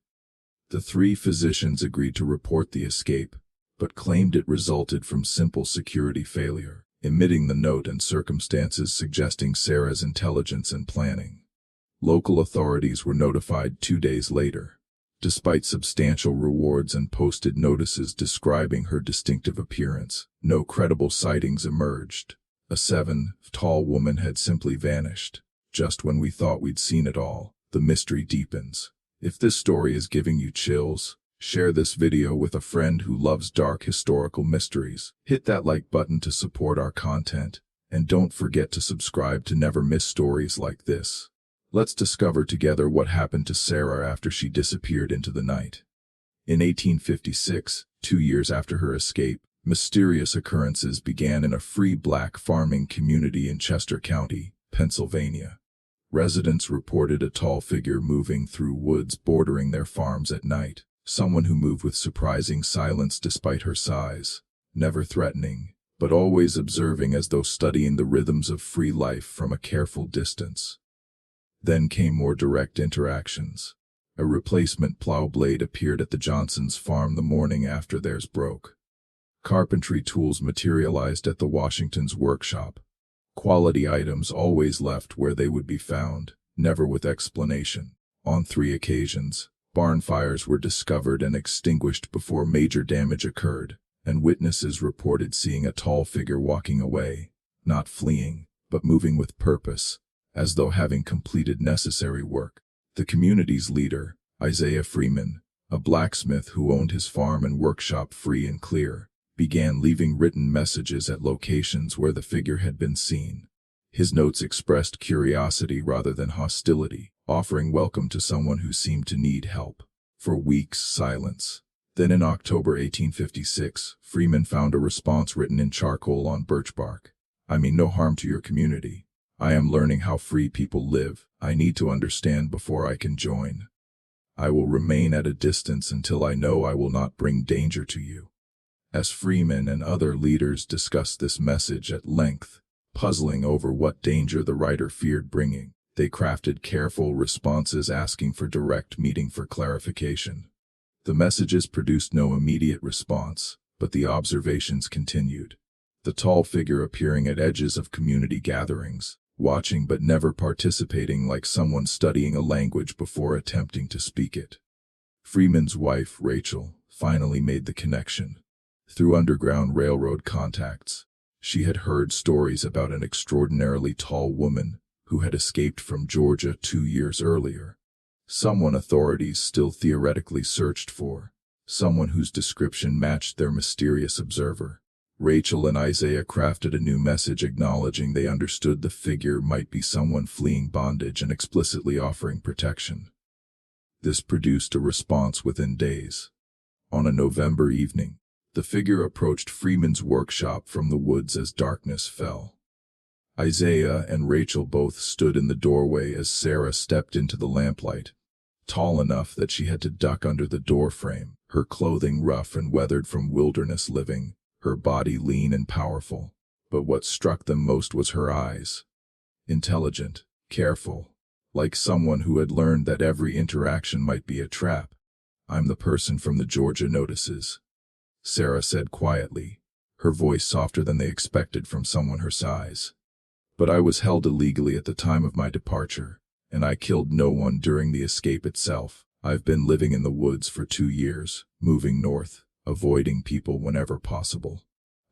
The three physicians agreed to report the escape, but claimed it resulted from simple security failure, omitting the note and circumstances suggesting Sarah's intelligence and planning. Local authorities were notified 2 days later. Despite substantial rewards and posted notices describing her distinctive appearance, no credible sightings emerged. A 7-tall woman had simply vanished. Just when we thought we'd seen it all, the mystery deepens. If this story is giving you chills, share this video with a friend who loves dark historical mysteries. Hit that like button to support our content, and don't forget to subscribe to never miss stories like this. Let's discover together what happened to Sarah after she disappeared into the night. In 1856, 2 years after her escape, mysterious occurrences began in a free black farming community in Chester County, Pennsylvania. Residents reported a tall figure moving through woods bordering their farms at night, someone who moved with surprising silence despite her size, never threatening, but always observing as though studying the rhythms of free life from a careful distance. Then came more direct interactions. A replacement plow blade appeared at the Johnsons' farm the morning after theirs broke. Carpentry tools materialized at the Washingtons' workshop. Quality items always left where they would be found, never with explanation. On 3 occasions, barn fires were discovered and extinguished before major damage occurred, and witnesses reported seeing a tall figure walking away, not fleeing, but moving with purpose, as though having completed necessary work. The community's leader, Isaiah Freeman, a blacksmith who owned his farm and workshop free and clear, began leaving written messages at locations where the figure had been seen. His notes expressed curiosity rather than hostility, offering welcome to someone who seemed to need help. For weeks, silence. Then in October 1856, Freeman found a response written in charcoal on birch bark. "I mean no harm to your community. I am learning how free people live. I need to understand before I can join. I will remain at a distance until I know I will not bring danger to you." As Freeman and other leaders discussed this message at length, puzzling over what danger the writer feared bringing, they crafted careful responses asking for direct meeting for clarification. The messages produced no immediate response, but the observations continued. The tall figure appearing at edges of community gatherings, watching but never participating, like someone studying a language before attempting to speak it. Freeman's wife, Rachel, finally made the connection. Through Underground Railroad contacts, she had heard stories about an extraordinarily tall woman who had escaped from Georgia 2 years earlier. Someone authorities still theoretically searched for, someone whose description matched their mysterious observer. Rachel and Isaiah crafted a new message acknowledging they understood the figure might be someone fleeing bondage and explicitly offering protection. This produced a response within days. On a November evening, the figure approached Freeman's workshop from the woods as darkness fell. Isaiah and Rachel both stood in the doorway as Sarah stepped into the lamplight, tall enough that she had to duck under the doorframe, her clothing rough and weathered from wilderness living, her body lean and powerful. But what struck them most was her eyes. Intelligent, careful, like someone who had learned that every interaction might be a trap. "I'm the person from the Georgia notices," Sarah said quietly, her voice softer than they expected from someone her size. "But I was held illegally at the time of my departure, and I killed no one during the escape itself. I've been living in the woods for 2 years, moving north, avoiding people whenever possible."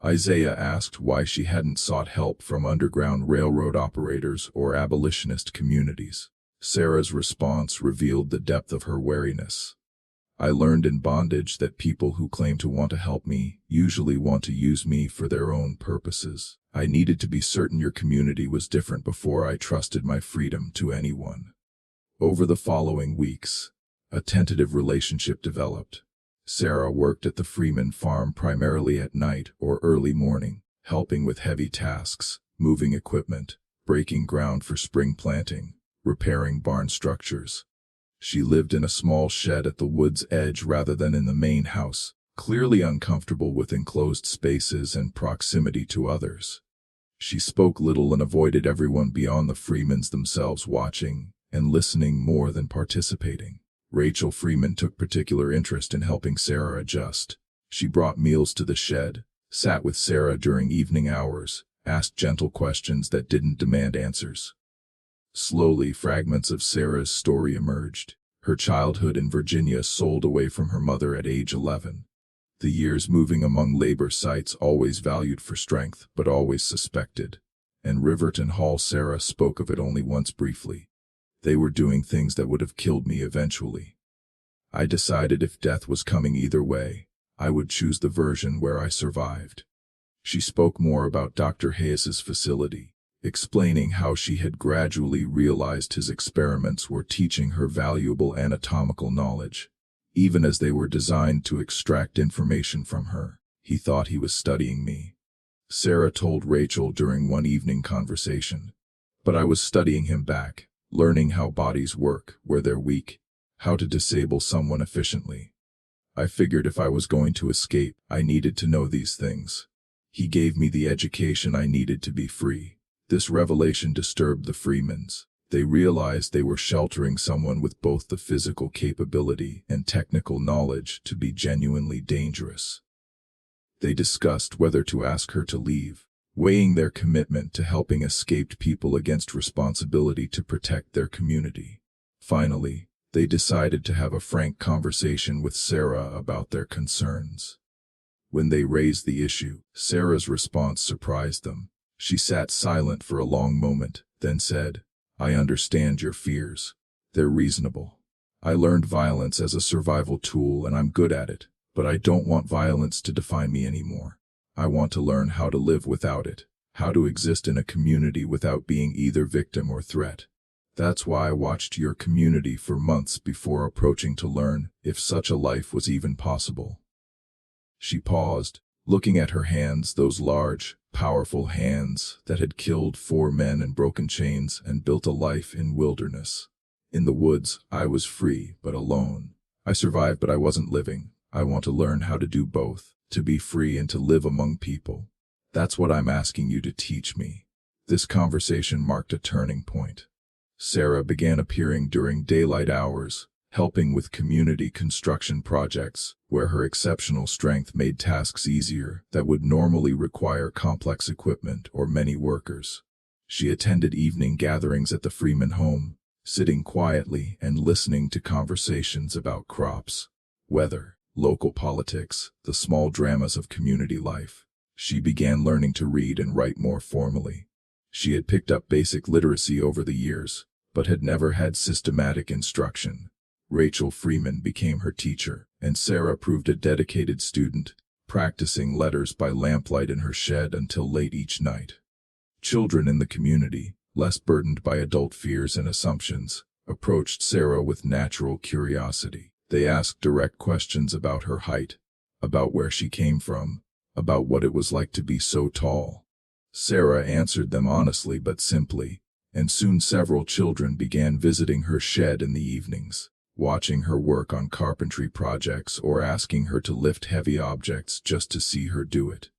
Isaiah asked why she hadn't sought help from Underground Railroad operators or abolitionist communities. Sarah's response revealed the depth of her wariness. "I learned in bondage that people who claim to want to help me usually want to use me for their own purposes. I needed to be certain your community was different before I trusted my freedom to anyone." Over the following weeks, a tentative relationship developed. Sarah worked at the Freeman farm primarily at night or early morning, helping with heavy tasks, moving equipment, breaking ground for spring planting, repairing barn structures. She lived in a small shed at the wood's edge rather than in the main house, clearly uncomfortable with enclosed spaces and proximity to others. She spoke little and avoided everyone beyond the Freemans themselves, watching and listening more than participating. Rachel Freeman took particular interest in helping Sarah adjust. She brought meals to the shed, sat with Sarah during evening hours, asked gentle questions that didn't demand answers. Slowly, fragments of Sarah's story emerged. Her childhood in Virginia, sold away from her mother at age 11. The years moving among labor sites, always valued for strength, but always suspected. And Riverton Hall, Sarah spoke of it only once briefly. They were doing things that would have killed me eventually. I decided if death was coming either way, I would choose the version where I survived. She spoke more about Dr. Hayes's facility, explaining how she had gradually realized his experiments were teaching her valuable anatomical knowledge. Even as they were designed to extract information from her, he thought he was studying me. Sarah told Rachel during one evening conversation, "But I was studying him back, learning how bodies work, where they're weak, how to disable someone efficiently. I figured if I was going to escape, I needed to know these things. He gave me the education I needed to be free." This revelation disturbed the Freemans. They realized they were sheltering someone with both the physical capability and technical knowledge to be genuinely dangerous. They discussed whether to ask her to leave, weighing their commitment to helping escaped people against responsibility to protect their community. Finally, they decided to have a frank conversation with Sarah about their concerns. When they raised the issue, Sarah's response surprised them. She sat silent for a long moment, then said, "I understand your fears. They're reasonable. I learned violence as a survival tool and I'm good at it, but I don't want violence to define me anymore. I want to learn how to live without it, how to exist in a community without being either victim or threat. That's why I watched your community for months before approaching to learn if such a life was even possible." She paused, looking at her hands, those large, powerful hands that had killed 4 men in broken chains and built a life in wilderness. "In the woods, I was free, but alone. I survived, but I wasn't living. I want to learn how to do both, to be free and to live among people. That's what I'm asking you to teach me." This conversation marked a turning point. Sarah began appearing during daylight hours, helping with community construction projects, where her exceptional strength made tasks easier that would normally require complex equipment or many workers. She attended evening gatherings at the Freeman home, sitting quietly and listening to conversations about crops, weather, local politics, the small dramas of community life. She began learning to read and write more formally. She had picked up basic literacy over the years, but had never had systematic instruction. Rachel Freeman became her teacher, and Sarah proved a dedicated student, practicing letters by lamplight in her shed until late each night. Children in the community, less burdened by adult fears and assumptions, approached Sarah with natural curiosity. They asked direct questions about her height, about where she came from, about what it was like to be so tall. Sarah answered them honestly but simply, and soon several children began visiting her shed in the evenings, watching her work on carpentry projects or asking her to lift heavy objects just to see her do it.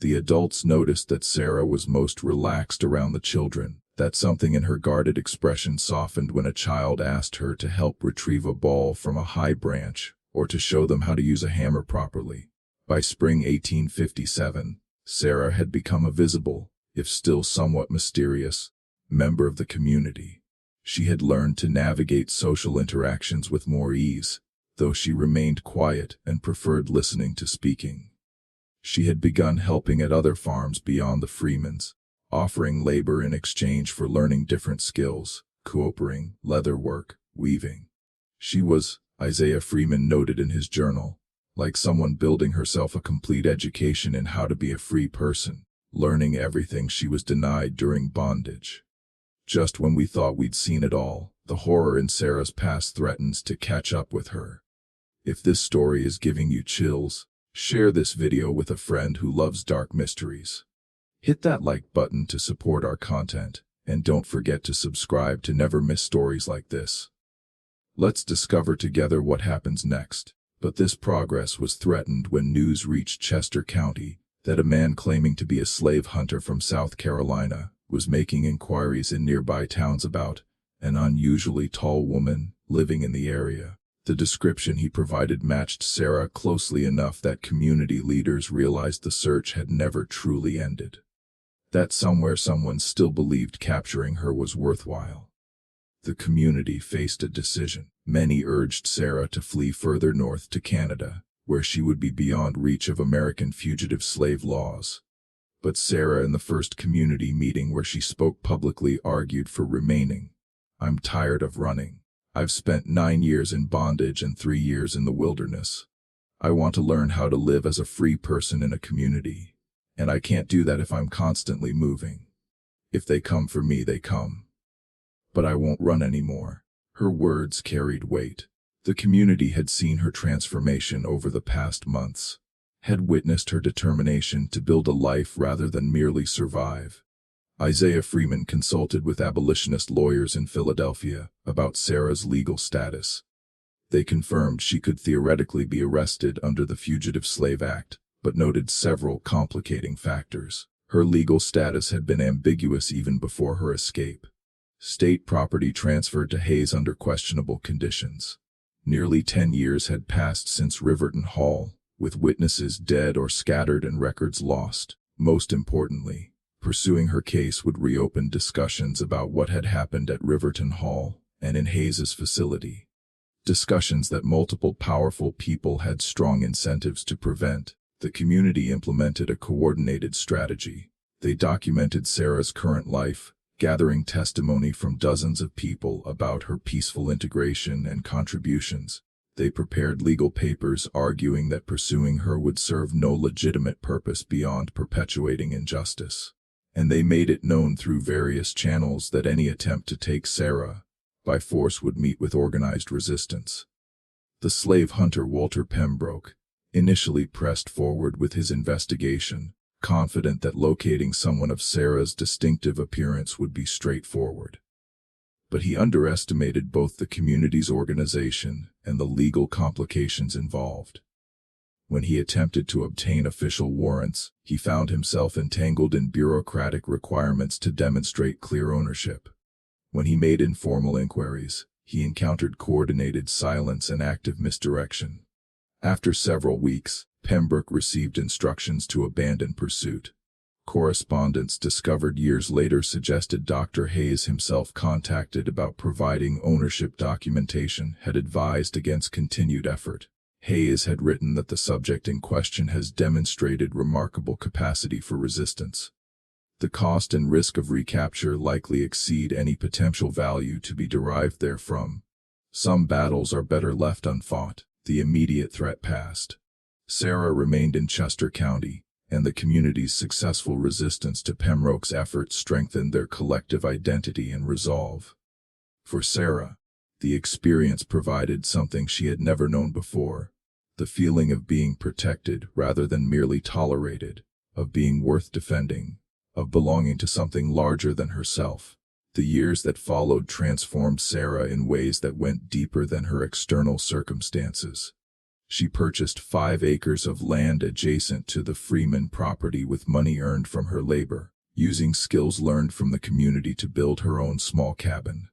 The adults noticed that Sarah was most relaxed around the children, that something in her guarded expression softened when a child asked her to help retrieve a ball from a high branch or to show them how to use a hammer properly. By spring 1857, Sarah had become a visible, if still somewhat mysterious, member of the community. She had learned to navigate social interactions with more ease, though she remained quiet and preferred listening to speaking. She had begun helping at other farms beyond the Freemans, offering labor in exchange for learning different skills, coopering, leather work, weaving. She was, Isaiah Freeman noted in his journal, like someone building herself a complete education in how to be a free person, learning everything she was denied during bondage. Just when we thought we'd seen it all, The horror in Sarah's past threatens to catch up with her. If this story is giving you chills, share this video with a friend who loves dark mysteries. Hit that like button to support our content, and don't forget to subscribe to never miss stories like this. Let's discover together what happens next. But this progress was threatened when news reached Chester County that a man claiming to be a slave hunter from South Carolina was making inquiries in nearby towns about an unusually tall woman living in the area. The description he provided matched Sarah closely enough that community leaders realized the search had never truly ended. That somewhere someone still believed capturing her was worthwhile. The community faced a decision. Many urged Sarah to flee further north to Canada, where she would be beyond reach of American fugitive slave laws. But Sarah, in the first community meeting where she spoke publicly, argued for remaining. "I'm tired of running. I've spent 9 years in bondage and 3 years in the wilderness. I want to learn how to live as a free person in a community. And I can't do that if I'm constantly moving. If they come for me, they come. But I won't run anymore." Her words carried weight. The community had seen her transformation over the past months, had witnessed her determination to build a life rather than merely survive. Isaiah Freeman consulted with abolitionist lawyers in Philadelphia about Sarah's legal status. They confirmed she could theoretically be arrested under the Fugitive Slave Act, but noted several complicating factors. Her legal status had been ambiguous even before her escape. State property transferred to Hayes under questionable conditions. Nearly 10 years had passed since Riverton Hall, with witnesses dead or scattered and records lost. Most importantly, pursuing her case would reopen discussions about what had happened at Riverton Hall and in Hayes's facility. Discussions that multiple powerful people had strong incentives to prevent. The community implemented a coordinated strategy. They documented Sarah's current life, gathering testimony from dozens of people about her peaceful integration and contributions. They prepared legal papers arguing that pursuing her would serve no legitimate purpose beyond perpetuating injustice. And they made it known through various channels that any attempt to take Sarah by force would meet with organized resistance. The slave hunter Walter Pembroke initially pressed forward with his investigation, confident that locating someone of Sarah's distinctive appearance would be straightforward. But he underestimated both the community's organization and the legal complications involved. When he attempted to obtain official warrants, he found himself entangled in bureaucratic requirements to demonstrate clear ownership. When he made informal inquiries, he encountered coordinated silence and active misdirection. After several weeks, Pembroke received instructions to abandon pursuit. Correspondence discovered years later suggested Dr. Hayes himself, contacted about providing ownership documentation, had advised against continued effort. Hayes had written that the subject in question has demonstrated remarkable capacity for resistance. The cost and risk of recapture likely exceed any potential value to be derived therefrom. Some battles are better left unfought. The immediate threat passed. Sarah remained in Chester County, and the community's successful resistance to Pembroke's efforts strengthened their collective identity and resolve. For Sarah, the experience provided something she had never known before: the feeling of being protected rather than merely tolerated, of being worth defending, of belonging to something larger than herself. The years that followed transformed Sarah in ways that went deeper than her external circumstances. She purchased 5 acres of land adjacent to the Freeman property with money earned from her labor, using skills learned from the community to build her own small cabin.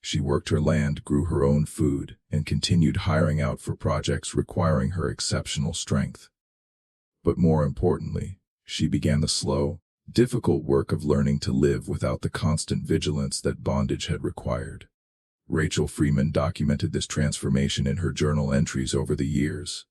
She worked her land, grew her own food, and continued hiring out for projects requiring her exceptional strength. But more importantly, she began the slow, difficult work of learning to live without the constant vigilance that bondage had required. Rachel Freeman documented this transformation in her journal entries over the years.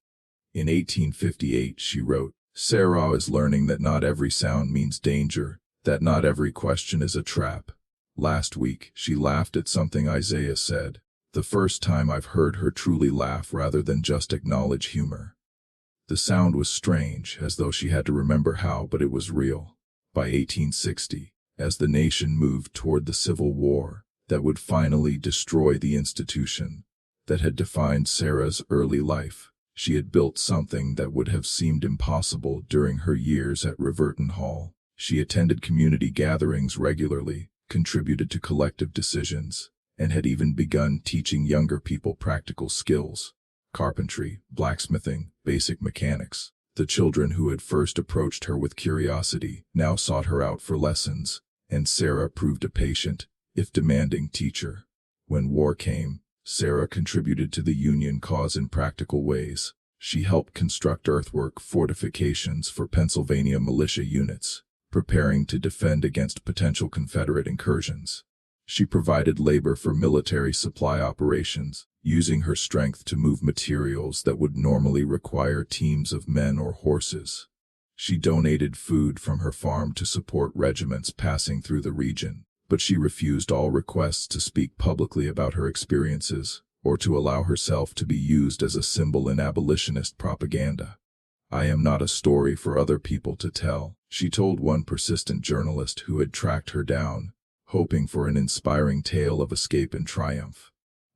In 1858, she wrote, "Sarah is learning that not every sound means danger, that not every question is a trap. Last week, she laughed at something Isaiah said, the first time I've heard her truly laugh rather than just acknowledge humor. The sound was strange, as though she had to remember how, but it was real." By 1860, as the nation moved toward the Civil War, that would finally destroy the institution that had defined Sarah's early life. She had built something that would have seemed impossible during her years at Riverton Hall. She attended community gatherings regularly, contributed to collective decisions, and had even begun teaching younger people practical skills: carpentry, blacksmithing, basic mechanics. The children who had first approached her with curiosity now sought her out for lessons, and Sarah proved a patient, if demanding, teacher. When war came, Sarah contributed to the Union cause in practical ways. She helped construct earthwork fortifications for Pennsylvania militia units, preparing to defend against potential Confederate incursions. She provided labor for military supply operations, using her strength to move materials that would normally require teams of men or horses. She donated food from her farm to support regiments passing through the region, but she refused all requests to speak publicly about her experiences, or to allow herself to be used as a symbol in abolitionist propaganda. "I am not a story for other people to tell," she told one persistent journalist who had tracked her down, hoping for an inspiring tale of escape and triumph.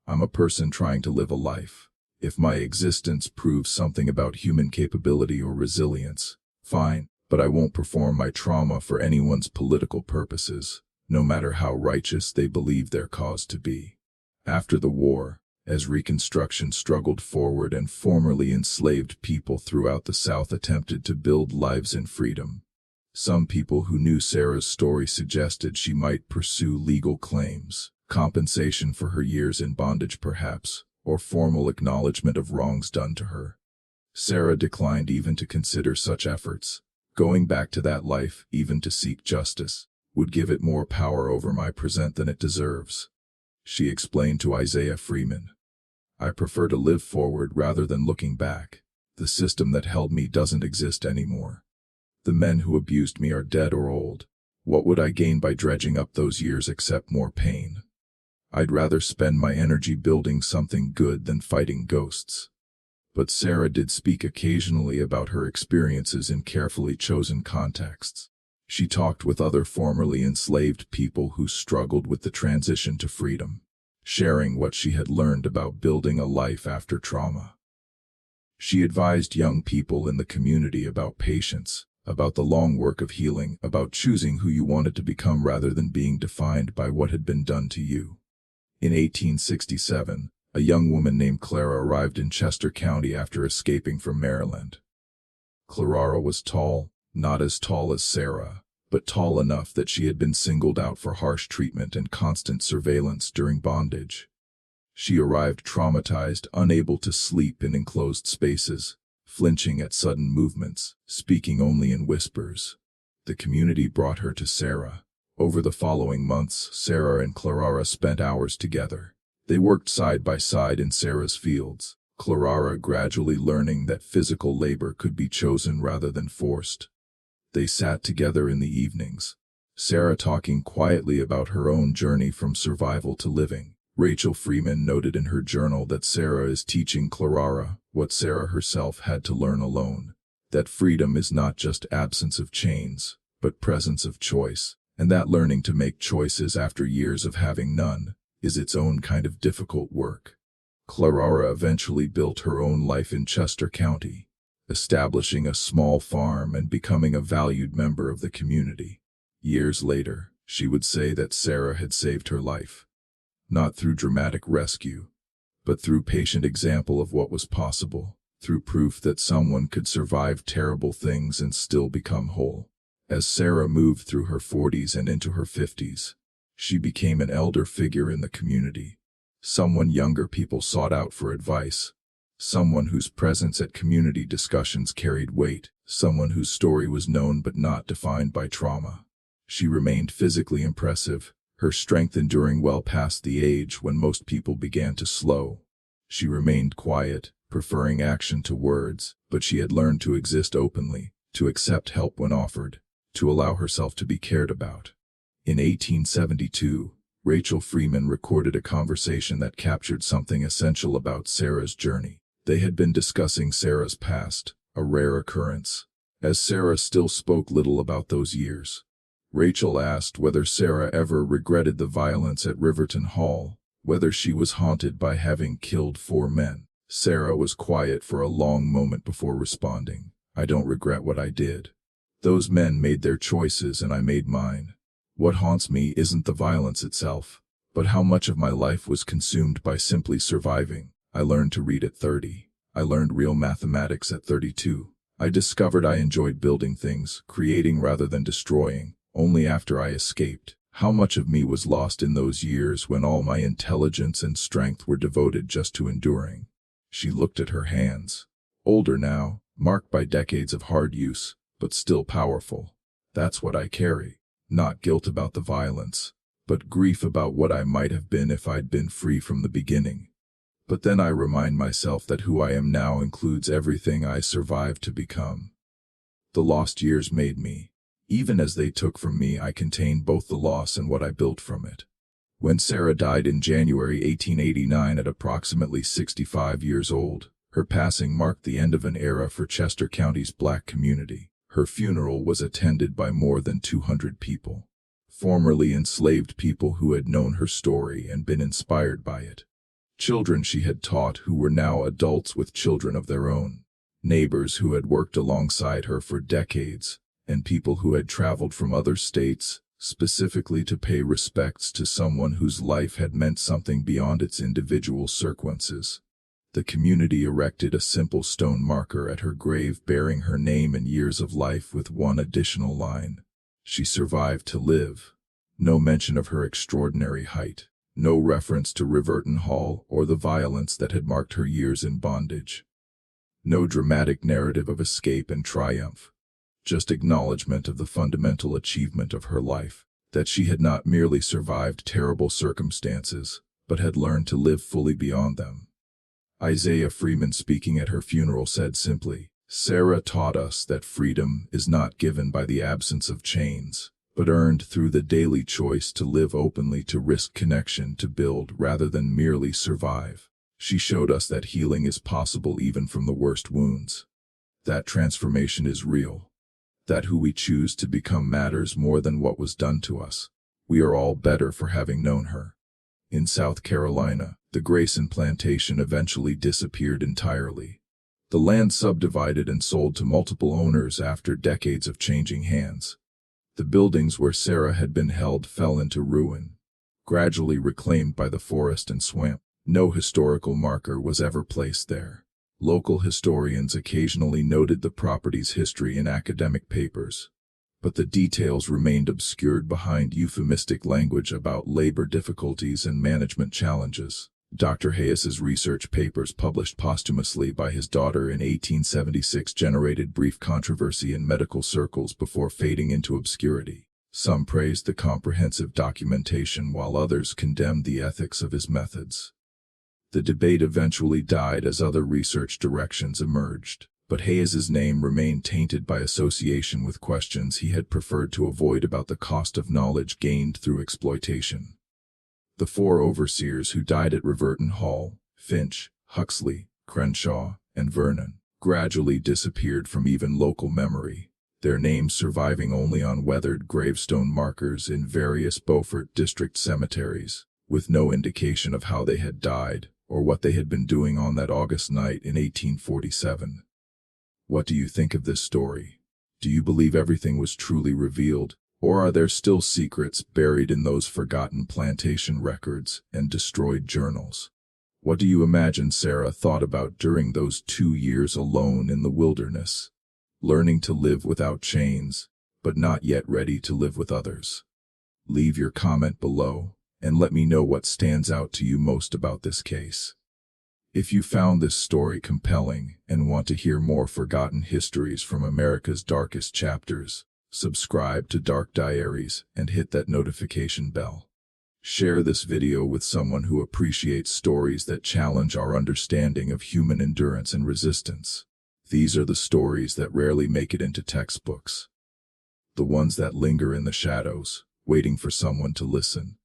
"I'm a person trying to live a life. If my existence proves something about human capability or resilience, fine, but I won't perform my trauma for anyone's political purposes, no matter how righteous they believe their cause to be." After the war, as Reconstruction struggled forward and formerly enslaved people throughout the South attempted to build lives in freedom, some people who knew Sarah's story suggested she might pursue legal claims, compensation for her years in bondage perhaps, or formal acknowledgement of wrongs done to her. Sarah declined even to consider such efforts. "Going back to that life, even to seek justice, would give it more power over my present than it deserves," she explained to Isaiah Freeman. "I prefer to live forward rather than looking back. The system that held me doesn't exist anymore. The men who abused me are dead or old. What would I gain by dredging up those years except more pain? I'd rather spend my energy building something good than fighting ghosts." But Sarah did speak occasionally about her experiences in carefully chosen contexts. She talked with other formerly enslaved people who struggled with the transition to freedom, sharing what she had learned about building a life after trauma. She advised young people in the community about patience, about the long work of healing, about choosing who you wanted to become rather than being defined by what had been done to you. In 1867, a young woman named Clara arrived in Chester County after escaping from Maryland. Clara was tall, not as tall as Sarah, but tall enough that she had been singled out for harsh treatment and constant surveillance during bondage. She arrived traumatized, unable to sleep in enclosed spaces, flinching at sudden movements, speaking only in whispers. The community brought her to Sarah. Over the following months, Sarah and Clara spent hours together. They worked side by side in Sarah's fields, Clara gradually learning that physical labor could be chosen rather than forced. They sat together in the evenings, Sarah talking quietly about her own journey from survival to living. Rachel Freeman noted in her journal that Sarah is teaching Clara what Sarah herself had to learn alone, that freedom is not just absence of chains, but presence of choice, and that learning to make choices after years of having none is its own kind of difficult work. Clara eventually built her own life in Chester County, establishing a small farm and becoming a valued member of the community. Years later, she would say that Sarah had saved her life, not through dramatic rescue, but through patient example of what was possible, through proof that someone could survive terrible things and still become whole. As Sarah moved through her 40s and into her 50s, she became an elder figure in the community, someone younger people sought out for advice, someone whose presence at community discussions carried weight, someone whose story was known but not defined by trauma. She remained physically impressive, her strength enduring well past the age when most people began to slow. She remained quiet, preferring action to words, but she had learned to exist openly, to accept help when offered, to allow herself to be cared about. In 1872, Rachel Freeman recorded a conversation that captured something essential about Sarah's journey. They had been discussing Sarah's past, a rare occurrence, as Sarah still spoke little about those years. Rachel asked whether Sarah ever regretted the violence at Riverton Hall, whether she was haunted by having killed 4 men. Sarah was quiet for a long moment before responding. I don't regret what I did. Those men made their choices and I made mine. What haunts me isn't the violence itself, but how much of my life was consumed by simply surviving. I learned to read at 30. I learned real mathematics at 32. I discovered I enjoyed building things, creating rather than destroying, only after I escaped. How much of me was lost in those years when all my intelligence and strength were devoted just to enduring? She looked at her hands. Older now, marked by decades of hard use, but still powerful. That's what I carry. Not guilt about the violence, but grief about what I might have been if I'd been free from the beginning. But then I remind myself that who I am now includes everything I survived to become. The lost years made me. Even as they took from me, I contained both the loss and what I built from it. When Sarah died in January 1889 at approximately 65 years old, her passing marked the end of an era for Chester County's Black community. Her funeral was attended by more than 200 people, formerly enslaved people who had known her story and been inspired by it. Children she had taught who were now adults with children of their own, neighbors who had worked alongside her for decades, and people who had traveled from other states, specifically to pay respects to someone whose life had meant something beyond its individual circumstances. The community erected a simple stone marker at her grave bearing her name and years of life with one additional line. She survived to live. No mention of her extraordinary height. No reference to Riverton Hall or the violence that had marked her years in bondage. No dramatic narrative of escape and triumph. Just acknowledgement of the fundamental achievement of her life, that she had not merely survived terrible circumstances, but had learned to live fully beyond them. Isaiah Freeman, speaking at her funeral, said simply, "Sarah taught us that freedom is not given by the absence of chains, but earned through the daily choice to live openly, to risk connection, to build rather than merely survive. She showed us that healing is possible even from the worst wounds. That transformation is real. That who we choose to become matters more than what was done to us. We are all better for having known her." In South Carolina, the Grayson plantation eventually disappeared entirely. The land subdivided and sold to multiple owners after decades of changing hands. The buildings where Sarah had been held fell into ruin, gradually reclaimed by the forest and swamp. No historical marker was ever placed there. Local historians occasionally noted the property's history in academic papers, but the details remained obscured behind euphemistic language about labor difficulties and management challenges. Dr. Hayes's research papers, published posthumously by his daughter in 1876, generated brief controversy in medical circles before fading into obscurity. Some praised the comprehensive documentation while others condemned the ethics of his methods. The debate eventually died as other research directions emerged, but Hayes's name remained tainted by association with questions he had preferred to avoid about the cost of knowledge gained through exploitation. The 4 overseers who died at Riverton Hall, Finch, Huxley, Crenshaw, and Vernon, gradually disappeared from even local memory, their names surviving only on weathered gravestone markers in various Beaufort district cemeteries, with no indication of how they had died or what they had been doing on that August night in 1847. What do you think of this story? Do you believe everything was truly revealed, or are there still secrets buried in those forgotten plantation records and destroyed journals? What do you imagine Sarah thought about during those 2 years alone in the wilderness, learning to live without chains, but not yet ready to live with others? Leave your comment below and let me know what stands out to you most about this case. If you found this story compelling and want to hear more forgotten histories from America's darkest chapters, subscribe to Dark Diaries and hit that notification bell. Share this video with someone who appreciates stories that challenge our understanding of human endurance and resistance. These are the stories that rarely make it into textbooks. The ones that linger in the shadows, waiting for someone to listen.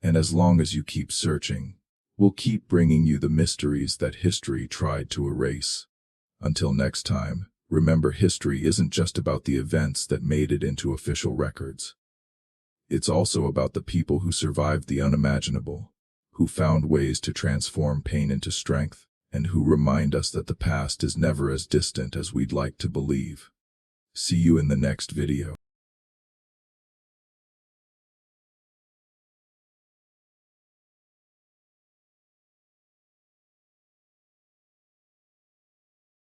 And as long as you keep searching, we'll keep bringing you the mysteries that history tried to erase. Until next time, Remember, history isn't just about the events that made it into official records. It's also about the people who survived the unimaginable, who found ways to transform pain into strength, and who remind us that the past is never as distant as we'd like to believe. See you in the next video.